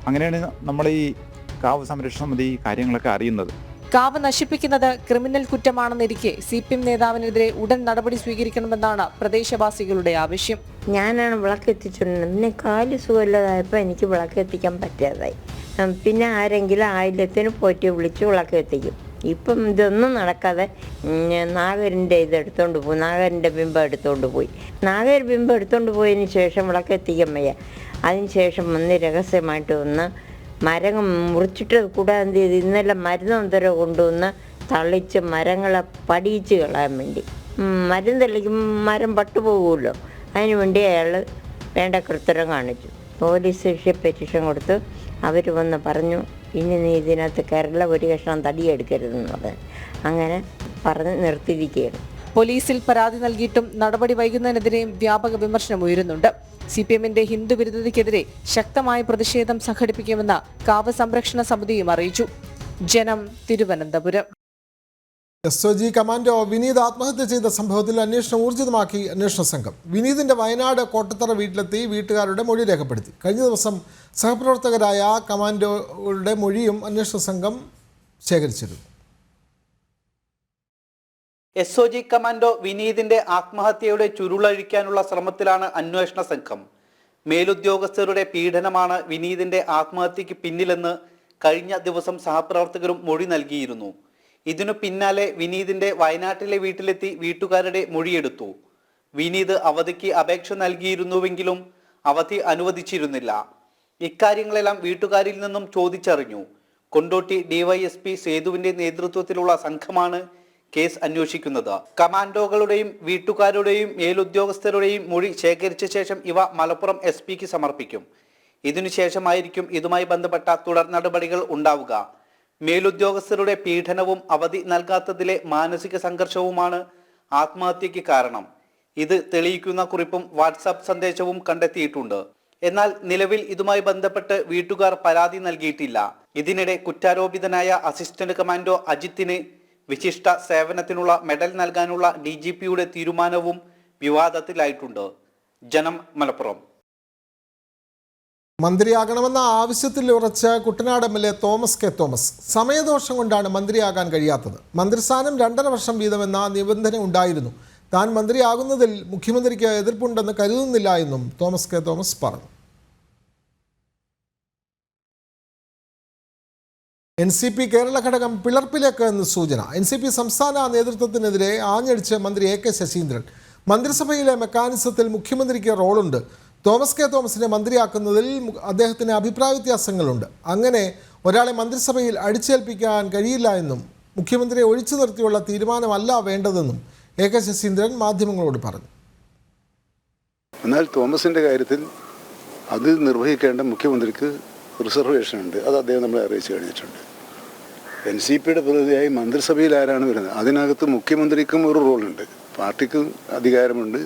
അങ്ങനെയാണ് നമ്മൾ ഈ കാവ് സംരക്ഷണ സമിതി കാര്യങ്ങളൊക്കെ അറിയുന്നത്.
കാവ് നശിപ്പിക്കുന്നത് ക്രിമിനൽ കുറ്റമാണെന്നിരിക്കെ CPM നേതാവിനെതിരെ ഉടൻ നടപടി സ്വീകരിക്കണമെന്നാണ് പ്രദേശവാസികളുടെ ആവശ്യം.
ഞാനാണ് വിളക്കെത്തിച്ചിരുന്നത്. പിന്നെ കാല് സുഖമില്ലാതായപ്പോൾ എനിക്ക് വിളക്കെത്തിക്കാൻ പറ്റാതായി. പിന്നെ ആരെങ്കിലും ആയില്യത്തിന് പോറ്റി വിളിച്ച് വിളക്കെത്തിക്കും. ഇപ്പം ഇതൊന്നും നടക്കാതെ നാഗരിൻ്റെ ഇതെടുത്തോണ്ട് പോയി, നാഗരിൻ്റെ ബിംബം എടുത്തോണ്ട് പോയി. നാഗർ ബിംബം എടുത്തോണ്ട് പോയതിന് ശേഷം വിളക്കെത്തിക്കാൻ വയ്യ. അതിനുശേഷം വന്ന് രഹസ്യമായിട്ട് വന്ന് മരം മുറിച്ചിട്ട് കൂടാതെ എന്ത് ചെയ്ത് ഇന്നലെ മരുന്നൊന്തരം കൊണ്ടുവന്ന് തളിച്ച് മരങ്ങളെ പടിയിച്ച് കളയാൻ വേണ്ടി. മരം തള്ളിക്കും മരം പട്ടുപോകുമല്ലോ, അതിന് വേണ്ടി അയാൾ വേണ്ട കൃത്യം കാണിച്ചു. പോലീസ് സ്റ്റേഷനിൽ പെറ്റീഷൻ കൊടുത്ത് അവർ വന്ന് പറഞ്ഞു, ഇനി നീ ഇതിനകത്ത് കേരള ഒരു കഷ്ണം തടിയെടുക്കരുതെന്ന് പറഞ്ഞു. അങ്ങനെ പറഞ്ഞ് നിർത്തിയിരിക്കുകയാണ്.
പോലീസിൽ പരാതി നൽകിയിട്ടും നടപടി വൈകുന്നതിനെതിരെയും വ്യാപക വിമർശനം ഉയരുന്നുണ്ട്. CPMന്റെ ഹിന്ദു വിരുദ്ധതയ്ക്കെതിരെ ശക്തമായ പ്രതിഷേധം സംഘടിപ്പിക്കുമെന്ന് കാവ് സംരക്ഷണ സമിതിയും അറിയിച്ചു. ജനം, തിരുവനന്തപുരം.
SOG കമാൻഡോ വിനീത് ആത്മഹത്യ ചെയ്ത സംഭവത്തിൽ അന്വേഷണം ഊർജിതമാക്കി അന്വേഷണ സംഘം. വിനീതിന്റെ വയനാട് കോട്ടത്തറ വീട്ടിലെത്തി വീട്ടുകാരുടെ മൊഴി രേഖപ്പെടുത്തി. കഴിഞ്ഞ ദിവസം സഹപ്രവർത്തകരായ കമാൻഡോയുടെ മൊഴിയും അന്വേഷണ സംഘം ശേഖരിച്ചിരുന്നു.
SOG കമാൻഡോ വിനീതിന്റെ ആത്മഹത്യയുടെ ചുരുളഴിക്കാനുള്ള ശ്രമത്തിലാണ് അന്വേഷണ സംഘം. മേലുദ്യോഗസ്ഥരുടെ പീഡനമാണ് വിനീതിന്റെ ആത്മഹത്യക്ക് പിന്നിലെന്ന് കഴിഞ്ഞ ദിവസം സഹപ്രവർത്തകരും മൊഴി നൽകിയിരുന്നു. ഇതിനു പിന്നാലെ വിനീതിന്റെ വയനാട്ടിലെ വീട്ടിലെത്തി വീട്ടുകാരുടെ മൊഴിയെടുത്തു. വിനീത് അവധിക്ക് അപേക്ഷ നൽകിയിരുന്നുവെങ്കിലും അവധി അനുവദിച്ചിരുന്നില്ല. ഇക്കാര്യങ്ങളെല്ലാം വീട്ടുകാരിൽ നിന്നും ചോദിച്ചറിഞ്ഞു. കൊണ്ടോട്ടി DYSP സേതുവിന്റെ നേതൃത്വത്തിലുള്ള സംഘമാണ് കേസ് അന്വേഷിക്കുന്നത്. കമാൻഡോകളുടെയും വീട്ടുകാരുടെയും മേലുദ്യോഗസ്ഥരുടെയും മൊഴി ശേഖരിച്ച ശേഷം ഇവ മലപ്പുറം SP-ക്ക് സമർപ്പിക്കും. ഇതിനുശേഷമായിരിക്കും ഇതുമായി ബന്ധപ്പെട്ട തുടർ നടപടികൾ ഉണ്ടാവുക. മേലുദ്യോഗസ്ഥരുടെ പീഡനവും അവധി നൽകാത്തതിലെ മാനസിക സംഘർഷവുമാണ് ആത്മഹത്യക്ക് കാരണം. ഇത് തെളിയിക്കുന്ന കുറിപ്പും വാട്സാപ്പ് സന്ദേശവും കണ്ടെത്തിയിട്ടുണ്ട്. എന്നാൽ നിലവിൽ ഇതുമായി ബന്ധപ്പെട്ട് വീട്ടുകാർ പരാതി നൽകിയിട്ടില്ല. ഇതിനിടെ കുറ്റാരോപിതനായ അസിസ്റ്റന്റ് കമാൻഡോ അജിത്തിന് വിശിഷ്ട സേവനത്തിനുള്ള മെഡൽ നൽകാനുള്ള DGP-യുടെ തീരുമാനവും വിവാദത്തിലായിട്ടുണ്ട്. ജനം, മലപ്പുറം.
മന്ത്രിയാകണമെന്ന ആവശ്യത്തിൽ ഉറച്ച കുട്ടനാട് MLA തോമസ് കെ തോമസ് സമയദോഷം കൊണ്ടാണ് മന്ത്രിയാകാൻ കഴിയാത്തത്. മന്ത്രിസ്ഥാനം 2.5 വർഷം വീതമെന്ന നിബന്ധന ഉണ്ടായിരുന്നു. താൻ മന്ത്രിയാകുന്നതിൽ മുഖ്യമന്ത്രിക്ക് എതിർപ്പുണ്ടെന്ന് കരുതുന്നില്ല എന്നും തോമസ് കെ തോമസ് പറഞ്ഞു. NCP കേരള ഘടകം പിളർപ്പിലേക്ക് എന്ന് സൂചന. NCP സംസ്ഥാന നേതൃത്വത്തിനെതിരെ ആഞ്ഞടിച്ച് മന്ത്രി AK ശശീന്ദ്രൻ. മന്ത്രിസഭയിലെ മെക്കാനിസത്തിൽ മുഖ്യമന്ത്രിക്ക് റോളുണ്ട്. തോമസ് കെ തോമസിനെ മന്ത്രിയാക്കുന്നതിൽ അദ്ദേഹത്തിന് അഭിപ്രായ വ്യത്യാസങ്ങളുണ്ട്. അങ്ങനെ ഒരാളെ മന്ത്രിസഭയിൽ അടിച്ചേൽപ്പിക്കാൻ കഴിയില്ല എന്നും മുഖ്യമന്ത്രിയെ ഒഴിച്ചു നിർത്തിയുള്ള തീരുമാനമല്ല വേണ്ടതെന്നും AK ശശീന്ദ്രൻ മാധ്യമങ്ങളോട് പറഞ്ഞു.
എന്നാൽ തോമസിൻ്റെ കാര്യത്തിൽ അത് നിർവഹിക്കേണ്ട മുഖ്യമന്ത്രിക്ക് റിസർവേഷൻ ഉണ്ട്. അത് അദ്ദേഹം നമ്മളെ അറിയിച്ചു കഴിഞ്ഞിട്ടുണ്ട്. NCPയുടെ പ്രതിനിധിയായി മന്ത്രിസഭയിൽ ആരാണ് വരുന്നത്, അതിനകത്ത് മുഖ്യമന്ത്രിക്കും ഒരു റോളുണ്ട്, പാർട്ടിക്ക് അധികാരമുണ്ട്,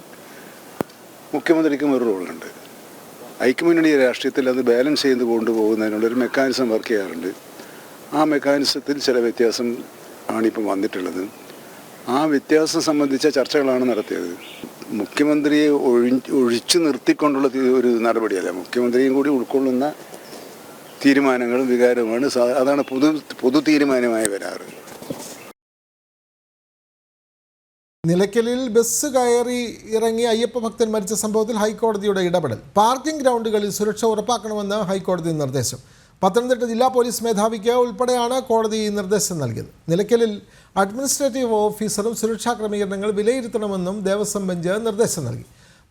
മുഖ്യമന്ത്രിക്കും ഒരു റോളുണ്ട്. ഐക്യമുന്നണി രാഷ്ട്രീയത്തിൽ അത് ബാലൻസ് ചെയ്ത് കൊണ്ടുപോകുന്നതിനുള്ളൊരു മെക്കാനിസം വർക്ക് ചെയ്യാറുണ്ട്. ആ മെക്കാനിസത്തിൽ ചില വ്യത്യാസം ആണിപ്പം വന്നിട്ടുള്ളത്. ആ വ്യത്യാസം സംബന്ധിച്ച ചർച്ചകളാണ് നടത്തിയത്. മുഖ്യമന്ത്രിയെ ഒഴിച്ചു നിർത്തിക്കൊണ്ടുള്ള ഒരു നടപടിയല്ല, മുഖ്യമന്ത്രിയും കൂടി ഉൾക്കൊള്ളുന്ന തീരുമാനങ്ങളും വികാരവുമാണ്. അതാണ് പൊതു തീരുമാനമായി വരാറ്.
നിലയ്ക്കലിൽ ബസ് കയറി ഇറങ്ങി അയ്യപ്പ ഭക്തൻ മരിച്ച സംഭവത്തിൽ ഹൈക്കോടതിയുടെ ഇടപെടൽ. പാർക്കിംഗ് ഗ്രൗണ്ടുകളിൽ സുരക്ഷ ഉറപ്പാക്കണമെന്ന് ഹൈക്കോടതി നിർദ്ദേശം. പത്തനംതിട്ട ജില്ലാ പോലീസ് മേധാവിക്ക് ഉൾപ്പെടെയാണ് കോടതി നിർദ്ദേശം നൽകിയത്. നിലയ്ക്കലിൽ അഡ്മിനിസ്ട്രേറ്റീവ് ഓഫീസറും സുരക്ഷാ ക്രമീകരണങ്ങൾ വിലയിരുത്തണമെന്നും ദേവസ്വം ബെഞ്ച് നിർദ്ദേശം നൽകി.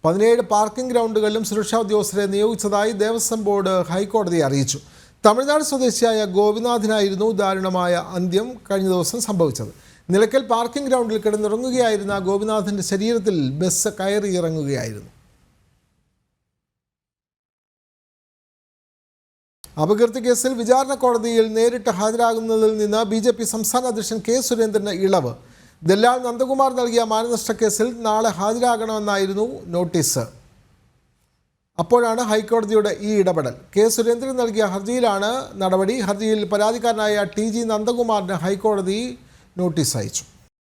17 പാർക്കിംഗ് ഗ്രൗണ്ടുകളിലും സുരക്ഷാ ഉദ്യോഗസ്ഥരെ നിയോഗിച്ചതായി ദേവസ്വം ബോർഡ് ഹൈക്കോടതിയെ അറിയിച്ചു. തമിഴ്നാട് സ്വദേശിയായ ഗോപിനാഥിനായിരുന്നു ദാരുണമായ അന്ത്യം കഴിഞ്ഞ ദിവസം സംഭവിച്ചത്. നിലയ്ക്കൽ പാർക്കിംഗ് ഗ്രൗണ്ടിൽ കിടന്നുറങ്ങുകയായിരുന്ന ഗോപിനാഥിൻ്റെ ശരീരത്തിൽ ബസ് കയറി ഇറങ്ങുകയായിരുന്നു. അപകീർത്തി കേസിൽ വിചാരണ കോടതിയിൽ നേരിട്ട് ഹാജരാകുന്നതിൽ നിന്ന് BJP സംസ്ഥാന അധ്യക്ഷൻ K. സുരേന്ദ്രന് ഇളവ്. ദല്ലാൽ നന്ദകുമാർ നൽകിയ മാനനഷ്ട കേസിൽ നാളെ ഹാജരാകണമെന്നായിരുന്നു നോട്ടീസ്. അപ്പോഴാണ് ഹൈക്കോടതിയുടെ ഈ ഇടപെടൽ. K. സുരേന്ദ്രൻ നൽകിയ ഹർജിയിലാണ് നടപടി. ഹർജിയിൽ പരാതിക്കാരനായ TG നന്ദകുമാറിന് ഹൈക്കോടതി നോട്ടീസ് അയച്ചു.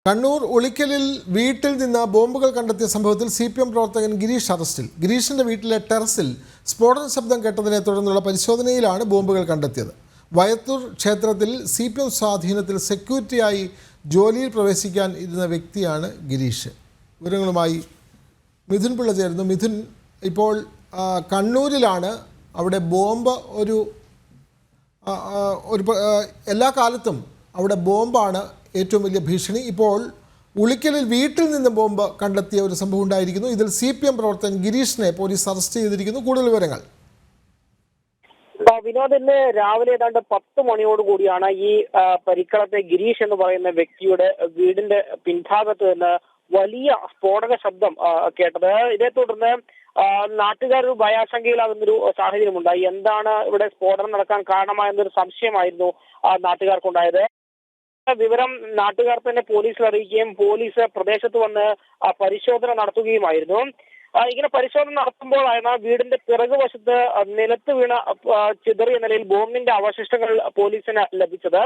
കണ്ണൂർ ഉളിക്കലിൽ വീട്ടിൽ നിന്ന് ബോംബുകൾ കണ്ടെത്തിയ സംഭവത്തിൽ CPM പ്രവർത്തകൻ ഗിരീഷ് അറസ്റ്റിൽ. ഗിരീഷിന്റെ വീട്ടിലെ ടെറസിൽ സ്ഫോടന ശബ്ദം കേട്ടതിനെ തുടർന്നുള്ള പരിശോധനയിലാണ് ബോംബുകൾ കണ്ടെത്തിയത്. വയത്തൂർ ക്ഷേത്രത്തിൽ CPM സ്വാധീനത്തിൽ സെക്യൂരിറ്റിയായി ജോലിയിൽ പ്രവേശിക്കാൻ ഇരുന്ന വ്യക്തിയാണ് ഗിരീഷ്. വിവരങ്ങളുമായി മിഥുൻ പിള്ള ചേരുന്നു. മിഥുൻ, ഇപ്പോൾ കണ്ണൂരിലാണ്. അവിടെ ബോംബ് ഒരു എല്ലാ കാലത്തും അവിടെ ബോംബാണ് ഏറ്റവും വലിയ ഭീഷണി. ഇപ്പോൾ ഉളിക്കലിൽ വീട്ടിൽ നിന്ന് ബോംബ് കണ്ടെത്തിയ ഒരു സംഭവം ഉണ്ടായിരിക്കുന്നു. ഇതിൽ CPM പ്രവർത്തകൻ ഗിരീഷിനെ പോലീസ് അറസ്റ്റ് ചെയ്തിരിക്കുന്നു. കൂടുതൽ വിവരങ്ങൾ.
വിനോദ്, ഇന്ന് രാവിലെ ഏതാണ്ട് 10 മണിയോടുകൂടിയാണ് ഈ പരിക്കളത്തെ ഗിരീഷ് എന്ന് പറയുന്ന വ്യക്തിയുടെ വീടിന്റെ പിൻഭാഗത്ത് നിന്ന് വലിയ സ്ഫോടക ശബ്ദം കേട്ടത്. ഇതേ തുടർന്ന് നാട്ടുകാർ ഒരു ഭയാശങ്കയിലാകുന്നൊരു സാഹചര്യമുണ്ടായി. എന്താണ് ഇവിടെ സ്ഫോടനം നടക്കാൻ കാരണമായെന്നൊരു സംശയമായിരുന്നു നാട്ടുകാർക്കുണ്ടായത്. വിവരം നാട്ടുകാർ തന്നെ പോലീസിൽ അറിയിക്കുകയും പോലീസ് പ്രദേശത്ത് വന്ന് പരിശോധന നടത്തുകയുമായിരുന്നു. ഇങ്ങനെ പരിശോധന നടത്തുമ്പോഴാണ് വീടിന്റെ പിറകുവശത്ത് നിലത്ത് വീണ ചിതറിയ നിലയിൽ ബോംബിന്റെ അവശിഷ്ടങ്ങൾ പോലീസിന് ലഭിച്ചത്.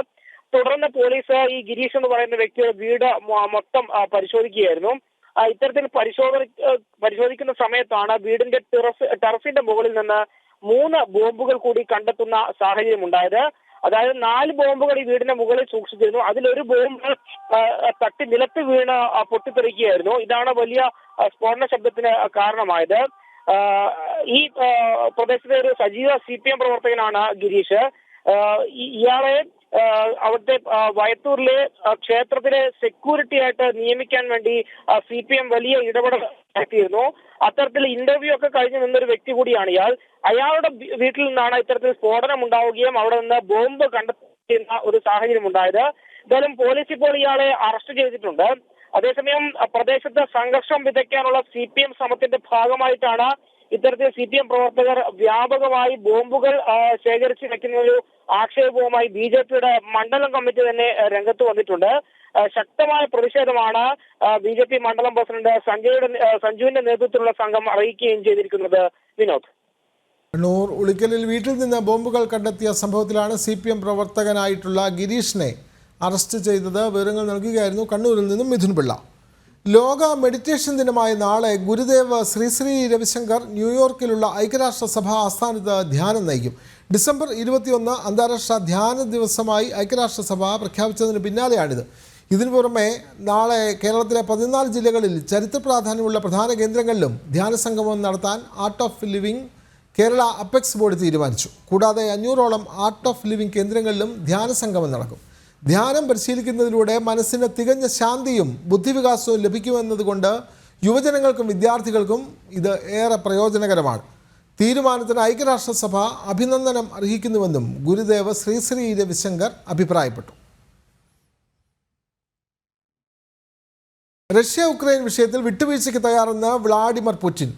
തുടർന്ന് പോലീസ് ഈ ഗിരീഷ് എന്ന് പറയുന്ന വ്യക്തിയുടെ വീട് മൊത്തം പരിശോധിക്കുകയായിരുന്നു. ഇത്തരത്തിൽ പരിശോധിക്കുന്ന സമയത്താണ് വീടിന്റെ ടെറസിന്റെ മുകളിൽ നിന്ന് 3 ബോംബുകൾ കൂടി കണ്ടെത്തുന്ന സാഹചര്യം ഉണ്ടായത്. അതായത് 4 ബോംബുകൾ ഈ വീടിന്റെ മുകളിൽ സൂക്ഷിച്ചിരുന്നു. അതിലൊരു ബോംബ് തട്ടി നിലത്ത് വീണ് പൊട്ടിത്തെറിക്കുകയായിരുന്നു. ഇതാണ് വലിയ സ്ഫോടന ശബ്ദത്തിന് കാരണമായത്. ഈ പ്രദേശത്തെ ഒരു സജീവ CPM പ്രവർത്തകനാണ് ഗിരീഷ്. ഇയാളെ അവിടുത്തെ വയത്തൂരിലെ ക്ഷേത്രത്തിലെ സെക്യൂരിറ്റി ആയിട്ട് നിയമിക്കാൻ വേണ്ടി CPM വലിയ ഇടപെടൽ നടത്തിയിരുന്നു. അത്തരത്തിൽ ഇന്റർവ്യൂ ഒക്കെ കഴിഞ്ഞ് നിന്നൊരു വ്യക്തി കൂടിയാണ് ഇയാൾ. അയാളുടെ വീട്ടിൽ നിന്നാണ് ഇത്തരത്തിൽ സ്ഫോടനം ഉണ്ടാവുകയും അവിടെ നിന്ന് ബോംബ് കണ്ടെത്തുന്ന ഒരു സാഹചര്യം ഉണ്ടായത്. എന്തായാലും പോലീസ് ഇപ്പോൾ ഇയാളെ അറസ്റ്റ് ചെയ്തിട്ടുണ്ട്. അതേസമയം പ്രദേശത്ത് സംഘർഷം വിതയ്ക്കാനുള്ള CPM ശ്രമത്തിന്റെ ഭാഗമായിട്ടാണ് ഇത്തരത്തിൽ CPM പ്രവർത്തകർ വ്യാപകമായി ബോംബുകൾ ശേഖരിച്ച് വെക്കുന്ന ഒരു ആക്ഷേപവുമായി BJPയുടെ മണ്ഡലം കമ്മിറ്റി തന്നെ രംഗത്ത് വന്നിട്ടുണ്ട്. ശക്തമായ പ്രതിഷേധമാണ് BJP മണ്ഡലം പ്രസിഡന്റ് സഞ്ജുവിന്റെ നേതൃത്വത്തിലുള്ള സംഘം അറിയിക്കുകയും ചെയ്തിരിക്കുന്നത്. വിനോദ്,
കണ്ണൂർ ഉളിക്കലിൽ വീട്ടിൽ നിന്ന് ബോംബുകൾ കണ്ടെത്തിയ സംഭവത്തിലാണ് CPM പ്രവർത്തകനായിട്ടുള്ള ഗിരീഷിനെ അറസ്റ്റ് ചെയ്തത്. വിവരങ്ങൾ നൽകുകയായിരുന്നു കണ്ണൂരിൽ നിന്നും മിഥുൻ പിള്ള. ലോക മെഡിറ്റേഷൻ ദിനമായ നാളെ ഗുരുദേവ് ശ്രീ രവിശങ്കർ ന്യൂയോർക്കിലുള്ള ഐക്യരാഷ്ട്രസഭ ആസ്ഥാനത്ത് ധ്യാനം നയിക്കും. ഡിസംബർ 21 അന്താരാഷ്ട്ര ധ്യാന ദിവസമായി ഐക്യരാഷ്ട്രസഭ പ്രഖ്യാപിച്ചതിന് പിന്നാലെയാണിത്. ഇതിനു പുറമെ നാളെ കേരളത്തിലെ 14 ജില്ലകളിൽ ചരിത്ര പ്രാധാന്യമുള്ള പ്രധാന കേന്ദ്രങ്ങളിലും ധ്യാന സംഗമം നടത്താൻ art of living Kerala apex board തീരുമാനിച്ചു. കൂടാതെ 500ഓളം ആർട്ട് ഓഫ് ലിവിംഗ് കേന്ദ്രങ്ങളിലും ധ്യാന സംഗമം നടക്കും. ധ്യാനം പരിശീലിക്കുന്നതിലൂടെ മനസ്സിന് തികഞ്ഞ ശാന്തിയും ബുദ്ധിവികാസവും ലഭിക്കുമെന്നതുകൊണ്ട് യുവജനങ്ങൾക്കും വിദ്യാർത്ഥികൾക്കും ഇത് ഏറെ പ്രയോജനകരമാണ്. തീരുമാനത്തിന് ഐക്യരാഷ്ട്രസഭ അഭിനന്ദനം അർഹിക്കുന്നുവെന്നും ഗുരുദേവ് ശ്രീ രവിശങ്കർ അഭിപ്രായപ്പെട്ടു. റഷ്യ ഉക്രൈൻ വിഷയത്തിൽ വിട്ടുവീഴ്ചയ്ക്ക് തയ്യാറെന്ന് വ്ളാഡിമിർ പുടിൻ.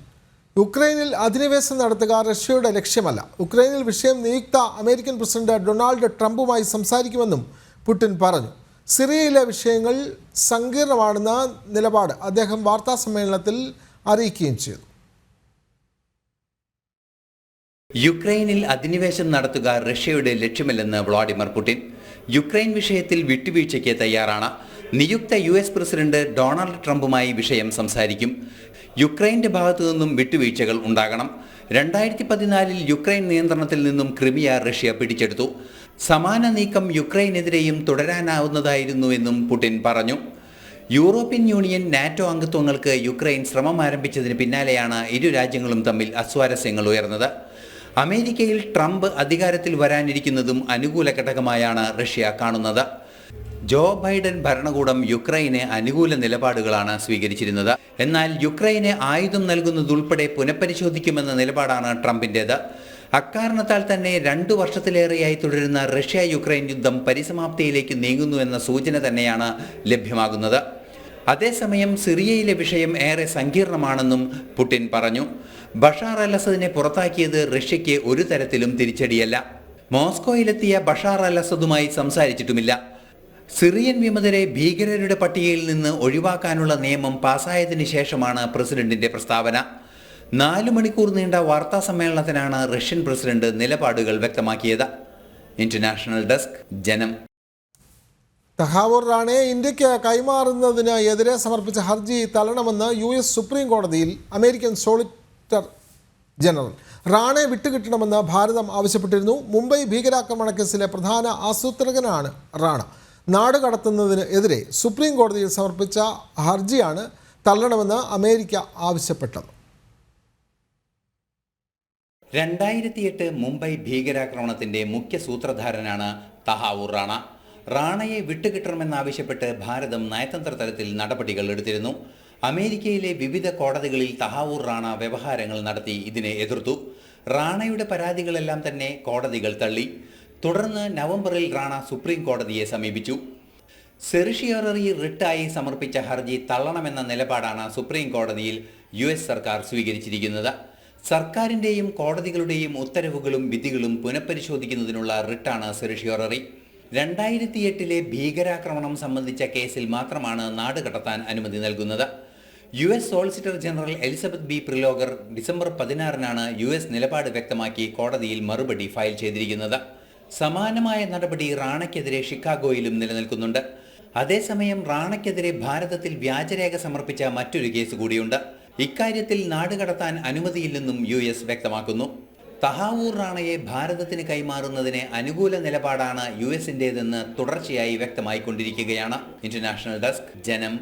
യുക്രൈനിൽ അധിനിവേശം നടത്തുക റഷ്യയുടെ ലക്ഷ്യമല്ല. യുക്രൈനിൽ വിഷയം നിയുക്ത അമേരിക്കൻ പ്രസിഡന്റ് ഡൊണാൾഡ് ട്രംപുമായി സംസാരിക്കുമെന്നും പുടിൻ പറഞ്ഞു. സിറിയയിലെ വിഷയങ്ങൾ സങ്കീർണമാണെന്ന നിലപാട് അദ്ദേഹം വാർത്താസമ്മേളനത്തിൽ അറിയിക്കുകയും ചെയ്തു.
യുക്രൈനിൽ അധിനിവേശം നടത്തുക റഷ്യയുടെ ലക്ഷ്യമല്ലെന്ന് വ്ളാഡിമിർ പുടിൻ. യുക്രൈൻ വിഷയത്തിൽ വിട്ടുവീഴ്ചയ്ക്ക് തയ്യാറാണ്. നിയുക്ത US പ്രസിഡന്റ് ഡൊണാൾഡ് ട്രംപുമായി വിഷയം സംസാരിക്കും. യുക്രൈൻ്റെ ഭാഗത്തു നിന്നും വിട്ടുവീഴ്ചകൾ ഉണ്ടാകണം. 2014 യുക്രൈൻ നിയന്ത്രണത്തിൽ നിന്നും ക്രിമിയ റഷ്യ പിടിച്ചെടുത്തു. സമാന നീക്കം യുക്രൈനെതിരെയും തുടരാനാവുന്നതായിരുന്നുവെന്നും പുടിൻ പറഞ്ഞു. യൂറോപ്യൻ യൂണിയൻ നാറ്റോ അംഗത്വങ്ങൾക്ക് യുക്രൈൻ ശ്രമം ആരംഭിച്ചതിന് പിന്നാലെയാണ് ഇരു രാജ്യങ്ങളും തമ്മിൽ അസ്വാരസ്യങ്ങൾ ഉയർന്നത്. അമേരിക്കയിൽ ട്രംപ് അധികാരത്തിൽ വരാനിരിക്കുന്നതും അനുകൂല ഘടകമായാണ് റഷ്യ കാണുന്നത്. ജോ ബൈഡൻ ഭരണകൂടം യുക്രൈന് അനുകൂല നിലപാടുകളാണ് സ്വീകരിച്ചിരുന്നത്. എന്നാൽ യുക്രൈന് ആയുധം നൽകുന്നതുൾപ്പെടെ പുനഃപരിശോധിക്കുമെന്ന നിലപാടാണ് ട്രംപിൻ്റേത്. അക്കാരണത്താൽ തന്നെ 2 വർഷത്തിലേറെയായി തുടരുന്ന റഷ്യ യുക്രൈൻ യുദ്ധം പരിസമാപ്തിയിലേക്ക് നീങ്ങുന്നുവെന്ന സൂചന തന്നെയാണ് ലഭ്യമാകുന്നത്. അതേസമയം സിറിയയിലെ വിഷയം ഏറെ സങ്കീർണമാണെന്നും പുടിൻ പറഞ്ഞു. ബഷാർ അൽ അസദിനെ പുറത്താക്കിയത് റഷ്യയ്ക്ക് ഒരു തരത്തിലും തിരിച്ചടിയല്ല. മോസ്കോയിലെത്തിയ ബഷാർ അൽ അസദുമായി സംസാരിച്ചിട്ടുമില്ല. സിറിയൻ വിമതരെ ഭീകരരുടെ പട്ടികയിൽ നിന്ന് ഒഴിവാക്കാനുള്ള നിയമം പാസായതിനു ശേഷമാണ് പ്രസിഡന്റിന്റെ പ്രസ്താവന. 4 മണിക്കൂർ നീണ്ട വാർത്താ സമ്മേളനത്തിനാണ് റഷ്യൻ പ്രസിഡന്റ് നിലപാടുകൾ വ്യക്തമാക്കിയത്. ഇന്റർനാഷണൽ ഡെസ്ക്, ജനം.
തഹാവൂർ റാണയെ ഇന്ത്യക്ക് കൈമാറുന്നതിന് എതിരെ സമർപ്പിച്ച ഹർജി തള്ളണമെന്ന് US സുപ്രീം കോടതിയിൽ അമേരിക്കൻ സോളിസിറ്റർ ജനറൽ. റാണയെ വിട്ടുകിട്ടണമെന്ന് ഭാരതം ആവശ്യപ്പെട്ടിരുന്നു. മുംബൈ ഭീകരാക്രമണ കേസിലെ പ്രധാന ആസൂത്രകനാണ് റാണ. നാട് കടത്തുന്നതിന് എതിരെ സുപ്രീം കോടതിയിൽ സമർപ്പിച്ച ഹർജിയാണ് തള്ളണമെന്ന് അമേരിക്ക ആവശ്യപ്പെട്ടത്.
2008 മുംബൈ ഭീകരാക്രമണത്തിന്റെ മുഖ്യ സൂത്രധാരനാണ് തഹാവൂർ റാണ. റാണയെ വിട്ടുകിട്ടണമെന്നാവശ്യപ്പെട്ട് ഭാരതം നയതന്ത്ര തലത്തിൽ നടപടികൾ എടുത്തിരുന്നു. അമേരിക്കയിലെ വിവിധ കോടതികളിൽ തഹാവൂർ റാണ വ്യവഹാരങ്ങൾ നടത്തി ഇതിനെ എതിർത്തു. റാണയുടെ പരാതികളെല്ലാം തന്നെ കോടതികൾ തള്ളി. തുടർന്ന് നവംബറിൽ റാണ സുപ്രീം കോടതിയെ സമീപിച്ചു. സെറിഷിയറി റിട്ടായി സമർപ്പിച്ച ഹർജി തള്ളണമെന്ന നിലപാടാണ് സുപ്രീം കോടതിയിൽ US സർക്കാർ സ്വീകരിച്ചിരിക്കുന്നത്. സർക്കാരിൻ്റെയും കോടതികളുടെയും ഉത്തരവുകളും വിധികളും പുനഃപരിശോധിക്കുന്നതിനുള്ള റിട്ടാണ് സെറിഷിയറി. 2008 ഭീകരാക്രമണം സംബന്ധിച്ച കേസിൽ മാത്രമാണ് നാട് കടത്താൻ അനുമതി നൽകുന്നത്. US solicitor general Elizabeth B Prelogar December 16-നാണ് US നിലപാട് വ്യക്തമാക്കി കോടതിയിൽ മറുപടി ഫയൽ ചെയ്തിരിക്കുന്നത്. സമാനമായ നടപടി റാണയ്ക്കെതിരെ ഷിക്കാഗോയിലും നിലനിൽക്കുന്നുണ്ട്. അതേസമയം റാണയ്ക്കെതിരെ ഭാരതത്തിൽ വ്യാജരേഖ സമർപ്പിച്ച മറ്റൊരു കേസ് കൂടിയുണ്ട്. ഇക്കാര്യത്തിൽ നാട് കടത്താൻ അനുമതിയില്ലെന്നും US വ്യക്തമാക്കുന്നു. തഹാവൂർ റാണയെ ഭാരതത്തിന് കൈമാറുന്നതിന് അനുകൂല നിലപാടാണ് USന്റേതെന്ന് തുടർച്ചയായി വ്യക്തമായിക്കൊണ്ടിരിക്കുകയാണ്. ഇന്റർനാഷണൽ ഡെസ്ക്, ജനം.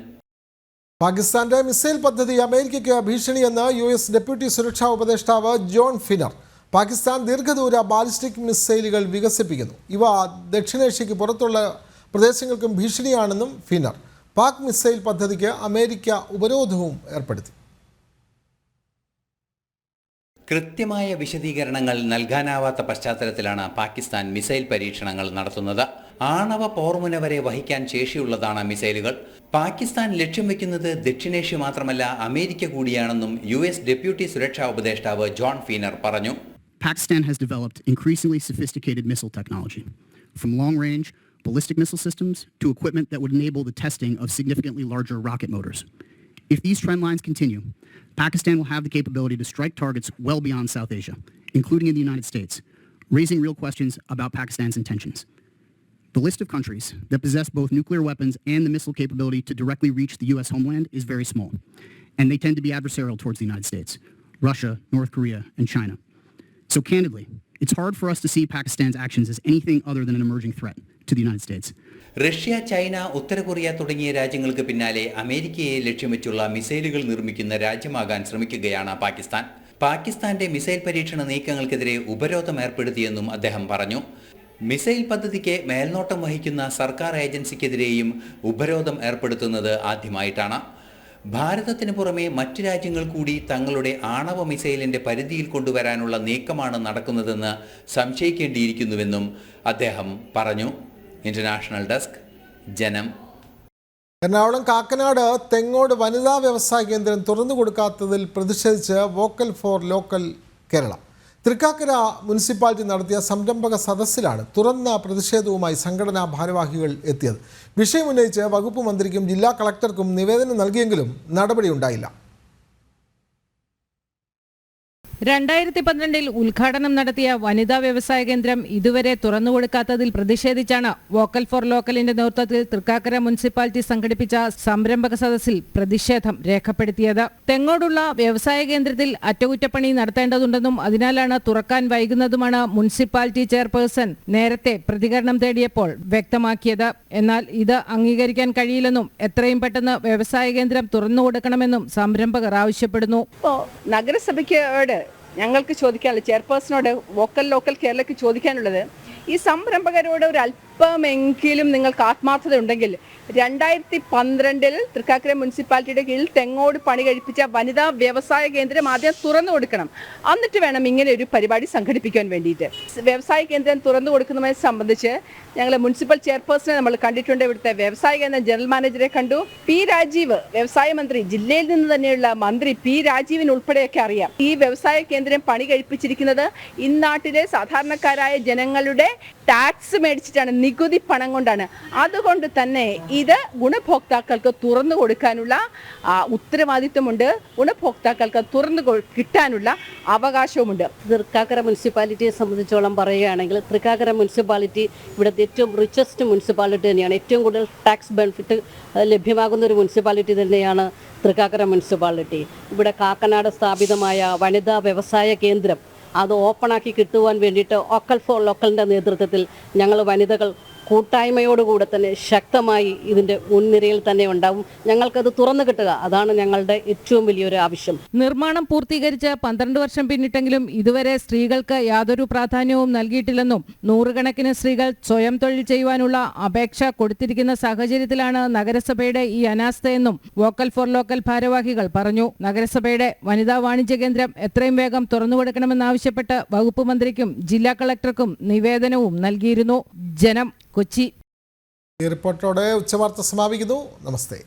പാകിസ്ഥാന്റെ മിസൈൽ പദ്ധതി അമേരിക്കയ്ക്ക് ഭീഷണിയെന്ന് US ഡെപ്യൂട്ടി സുരക്ഷാ ഉപദേഷ്ടാവ് ജോൺ ഫിനർ. പാകിസ്ഥാൻ ദീർഘദൂര ബാലിസ്റ്റിക് മിസൈലുകൾ വികസിപ്പിക്കുന്നു. ഇവ ദക്ഷിണേഷ്യയ്ക്ക് പുറത്തുള്ള പ്രദേശങ്ങൾക്കും ഭീഷണിയാണെന്നും ഫിനർ. പാക് മിസൈൽ പദ്ധതിക്ക് അമേരിക്ക ഉപരോധവും ഏർപ്പെടുത്തി.
കൃത്യമായ വിശദീകരണങ്ങൾ നൽകാനാവാത്ത പശ്ചാത്തലത്തിലാണ് പാകിസ്ഥാൻ മിസൈൽ പരീക്ഷണങ്ങൾ നടത്തുന്നത്. ആണവ പോർമുന വരെ വഹിക്കാൻ ശേഷിയുള്ളതാണ് മിസൈലുകൾ. പാകിസ്ഥാൻ ലക്ഷ്യം വെക്കുന്നത് ദക്ഷിണേഷ്യ മാത്രമല്ല അമേരിക്ക കൂടിയാണെന്നും US ഡെപ്യൂട്ടി സുരക്ഷാ ഉപദേഷ്ടാവ് ജോൺ ഫീനർ പറഞ്ഞു.
Pakistan has developed increasingly sophisticated missile technology, from long-range ballistic missile systems to equipment that would enable the testing of significantly larger rocket motors. If these trend lines continue, Pakistan will have the capability to strike targets well beyond South Asia, including in the United States, raising real questions about Pakistan's intentions. The list of countries that possess both nuclear weapons and the missile capability to directly reach the US homeland is very small, and they tend to be adversarial towards the United States, Russia, North Korea, and China. So candidly, it's hard for us to see Pakistan's actions as anything other than an emerging threat to the United States.
Russia, China, ഉത്തര Korea തുടങ്ങിയ രാജ്യങ്ങൾക്ക് പിന്നാലെ അമേരിക്കയെ ലക്ഷ്യം വെച്ചുള്ള മിസൈലുകൾ നിർമ്മിക്കുന്ന രാജ്യമാകാൻ ശ്രമിക്കുകയാണ് പാകിസ്ഥാൻ. പാകിസ്ഥാന്റെ മിസൈൽ പരീക്ഷണ നീക്കങ്ങൾക്കെതിരെ ഉപരോധം ഏർപ്പെടുത്തിയെന്നും അദ്ദേഹം പറഞ്ഞു. മിസൈൽ പദ്ധതിക്ക് മേൽനോട്ടം വഹിക്കുന്ന സർക്കാർ ഏജൻസിക്കെതിരെയും ഉപരോധം ഏർപ്പെടുത്തുന്നത് ആദ്യമായിട്ടാണ്. ഭാരതത്തിന് പുറമെ മറ്റു രാജ്യങ്ങൾ കൂടി തങ്ങളുടെ ആണവ മിസൈലിന്റെ പരിധിയിൽ കൊണ്ടുവരാനുള്ള നീക്കമാണ് നടക്കുന്നതെന്ന് സംശയിക്കേണ്ടിയിരിക്കുന്നുവെന്നും അദ്ദേഹം പറഞ്ഞു. ഇന്റർനാഷണൽ ഡെസ്ക്, ജനം.
എറണാകുളം കാക്കനാട് തെങ്ങോട് വനിതാ വ്യവസായ കേന്ദ്രം തുറന്നു കൊടുക്കാത്തതിൽ പ്രതിഷേധിച്ച് vocal for local Kerala. Thrikkakara municipality നടത്തിയ സംരംഭക സദസ്സിലാണ് തുറന്ന പ്രതിഷേധവുമായി സംഘടനാ ഭാരവാഹികൾ എത്തിയത്. വിഷയമുന്നയിച്ച് വകുപ്പ് മന്ത്രിക്കും ജില്ലാ കളക്ടർക്കും നിവേദനം നൽകിയെങ്കിലും നടപടിയുണ്ടായില്ല.
2012 ഉദ്ഘാടനം നടത്തിയ വനിതാ വ്യവസായ കേന്ദ്രം ഇതുവരെ തുറന്നുകൊടുക്കാത്തതിൽ പ്രതിഷേധിച്ചാണ് വോക്കൽ ഫോർ ലോക്കലിന്റെ നേതൃത്വത്തിൽ തൃക്കാക്കര മുനിസിപ്പാലിറ്റി സംഘടിപ്പിച്ച സംരംഭക സദസ്സിൽ പ്രതിഷേധം രേഖപ്പെടുത്തിയത്. തെങ്ങോടുള്ള വ്യവസായ കേന്ദ്രത്തിൽ അറ്റകുറ്റപ്പണി നടത്തേണ്ടതുണ്ടെന്നും അതിനാലാണ് തുറക്കാൻ വൈകുന്നതുമാണ് മുനിസിപ്പാലിറ്റി ചെയർപേഴ്സൺ നേരത്തെ പ്രതികരണം തേടിയപ്പോൾ വ്യക്തമാക്കിയത്. എന്നാൽ ഇത് അംഗീകരിക്കാൻ കഴിയില്ലെന്നും എത്രയും പെട്ടെന്ന് വ്യവസായ കേന്ദ്രം തുറന്നുകൊടുക്കണമെന്നും സംരംഭകർ ആവശ്യപ്പെടുന്നു.
നഗരസഭയ്ക്കോട് ഞങ്ങൾക്ക് ചോദിക്കാനുള്ളത്, ചെയർപേഴ്സണോട് വോക്കൽ ലോക്കൽ കേരളയ്ക്ക് ചോദിക്കാനുള്ളത്,
ഈ സംരംഭകരോട് ഒരു അല്പമെങ്കിലും നിങ്ങൾക്ക് ആത്മാർത്ഥത ഉണ്ടെങ്കിൽ 2012 തൃക്കാക്കര മുനിസിപ്പാലിറ്റിയുടെ കീഴിൽ തെങ്ങോട് പണി കഴിപ്പിച്ച വനിതാ വ്യവസായ കേന്ദ്രം ആദ്യം തുറന്നു കൊടുക്കണം. എന്നിട്ട് വേണം ഇങ്ങനെ ഒരു പരിപാടി സംഘടിപ്പിക്കാൻ വേണ്ടിയിട്ട്. വ്യവസായ കേന്ദ്രം തുറന്നു കൊടുക്കുന്നതുമായി സംബന്ധിച്ച് ഞങ്ങൾ മുനിസിപ്പൽ ചെയർപേഴ്സണെ നമ്മൾ കണ്ടിട്ടുണ്ട്. ഇവിടുത്തെ വ്യവസായ കേന്ദ്രം ജനറൽ മാനേജറെ കണ്ടു. പി രാജീവ് വ്യവസായ മന്ത്രി, ജില്ലയിൽ നിന്ന് തന്നെയുള്ള മന്ത്രി പി രാജീവിന് ഉൾപ്പെടെയൊക്കെ അറിയാം. ഈ വ്യവസായ കേന്ദ്രം പണി കഴിപ്പിച്ചിരിക്കുന്നത് ഇന്നാട്ടിലെ സാധാരണക്കാരായ ജനങ്ങളുടെ ടാക്സ് മേടിച്ചിട്ടാണ്, നികുതി പണം കൊണ്ടാണ്. അതുകൊണ്ട് തന്നെ ഇത് ഗുണഭോക്താക്കൾക്ക് തുറന്നു കൊടുക്കാനുള്ള ഉത്തരവാദിത്വമുണ്ട്. ഗുണഭോക്താക്കൾക്ക് തുറന്നു കിട്ടാനുള്ള അവകാശവുമുണ്ട്.
തൃക്കാക്കര മുനിസിപ്പാലിറ്റിയെ സംബന്ധിച്ചോളം പറയുകയാണെങ്കിൽ തൃക്കാക്കര മുനിസിപ്പാലിറ്റി ഇവിടുത്തെ ഏറ്റവും റിച്ചസ്റ്റ് മുനിസിപ്പാലിറ്റി തന്നെയാണ്. ഏറ്റവും കൂടുതൽ ടാക്സ് ബെനിഫിറ്റ് ലഭ്യമാകുന്ന ഒരു മുനിസിപ്പാലിറ്റി തന്നെയാണ് തൃക്കാക്കര മുനിസിപ്പാലിറ്റി. ഇവിടെ കാക്കനാട് സ്ഥാപിതമായ വനിതാ വ്യവസായ കേന്ദ്രം അത് ഓപ്പണാക്കി കിട്ടുവാൻ വേണ്ടിയിട്ട് വോക്കൽ ഫോർ ലോക്കലിൻ്റെ നേതൃത്വത്തിൽ ഞങ്ങൾ വനിതകൾ കൂട്ടായ്മയോടുകൂടെ തന്നെ ശക്തമായി ഇതിന്റെ മുൻനിരയിൽ തന്നെ ഉണ്ടാവും. ഞങ്ങൾക്കത് തുറന്നു കിട്ടുക, അതാണ് ഞങ്ങളുടെ ഏറ്റവും വലിയൊരു ആവശ്യം.
നിർമ്മാണം പൂർത്തീകരിച്ച് 12 വർഷം പിന്നിട്ടെങ്കിലും ഇതുവരെ സ്ത്രീകൾക്ക് യാതൊരു പ്രാധാന്യവും നൽകിയിട്ടില്ലെന്നും നൂറുകണക്കിന് സ്ത്രീകൾ സ്വയം തൊഴിൽ ചെയ്യുവാനുള്ള അപേക്ഷ കൊടുത്തിരിക്കുന്ന സാഹചര്യത്തിലാണ് നഗരസഭയുടെ ഈ അനാസ്ഥയെന്നും വോക്കൽ ഫോർ ലോക്കൽ ഭാരവാഹികൾ പറഞ്ഞു. നഗരസഭയുടെ വനിതാ വാണിജ്യ കേന്ദ്രം എത്രയും വേഗം തുറന്നുകൊടുക്കണമെന്നാവശ്യപ്പെട്ട് വകുപ്പ് മന്ത്രിക്കും ജില്ലാ കളക്ടർക്കും നിവേദനവും നൽകിയിരുന്നു. ജനം, കൊച്ചി.
ഈ റിപ്പോർട്ടോടെ ഉച്ചവാർത്ത സമാപിക്കുന്നു. നമസ്തേ.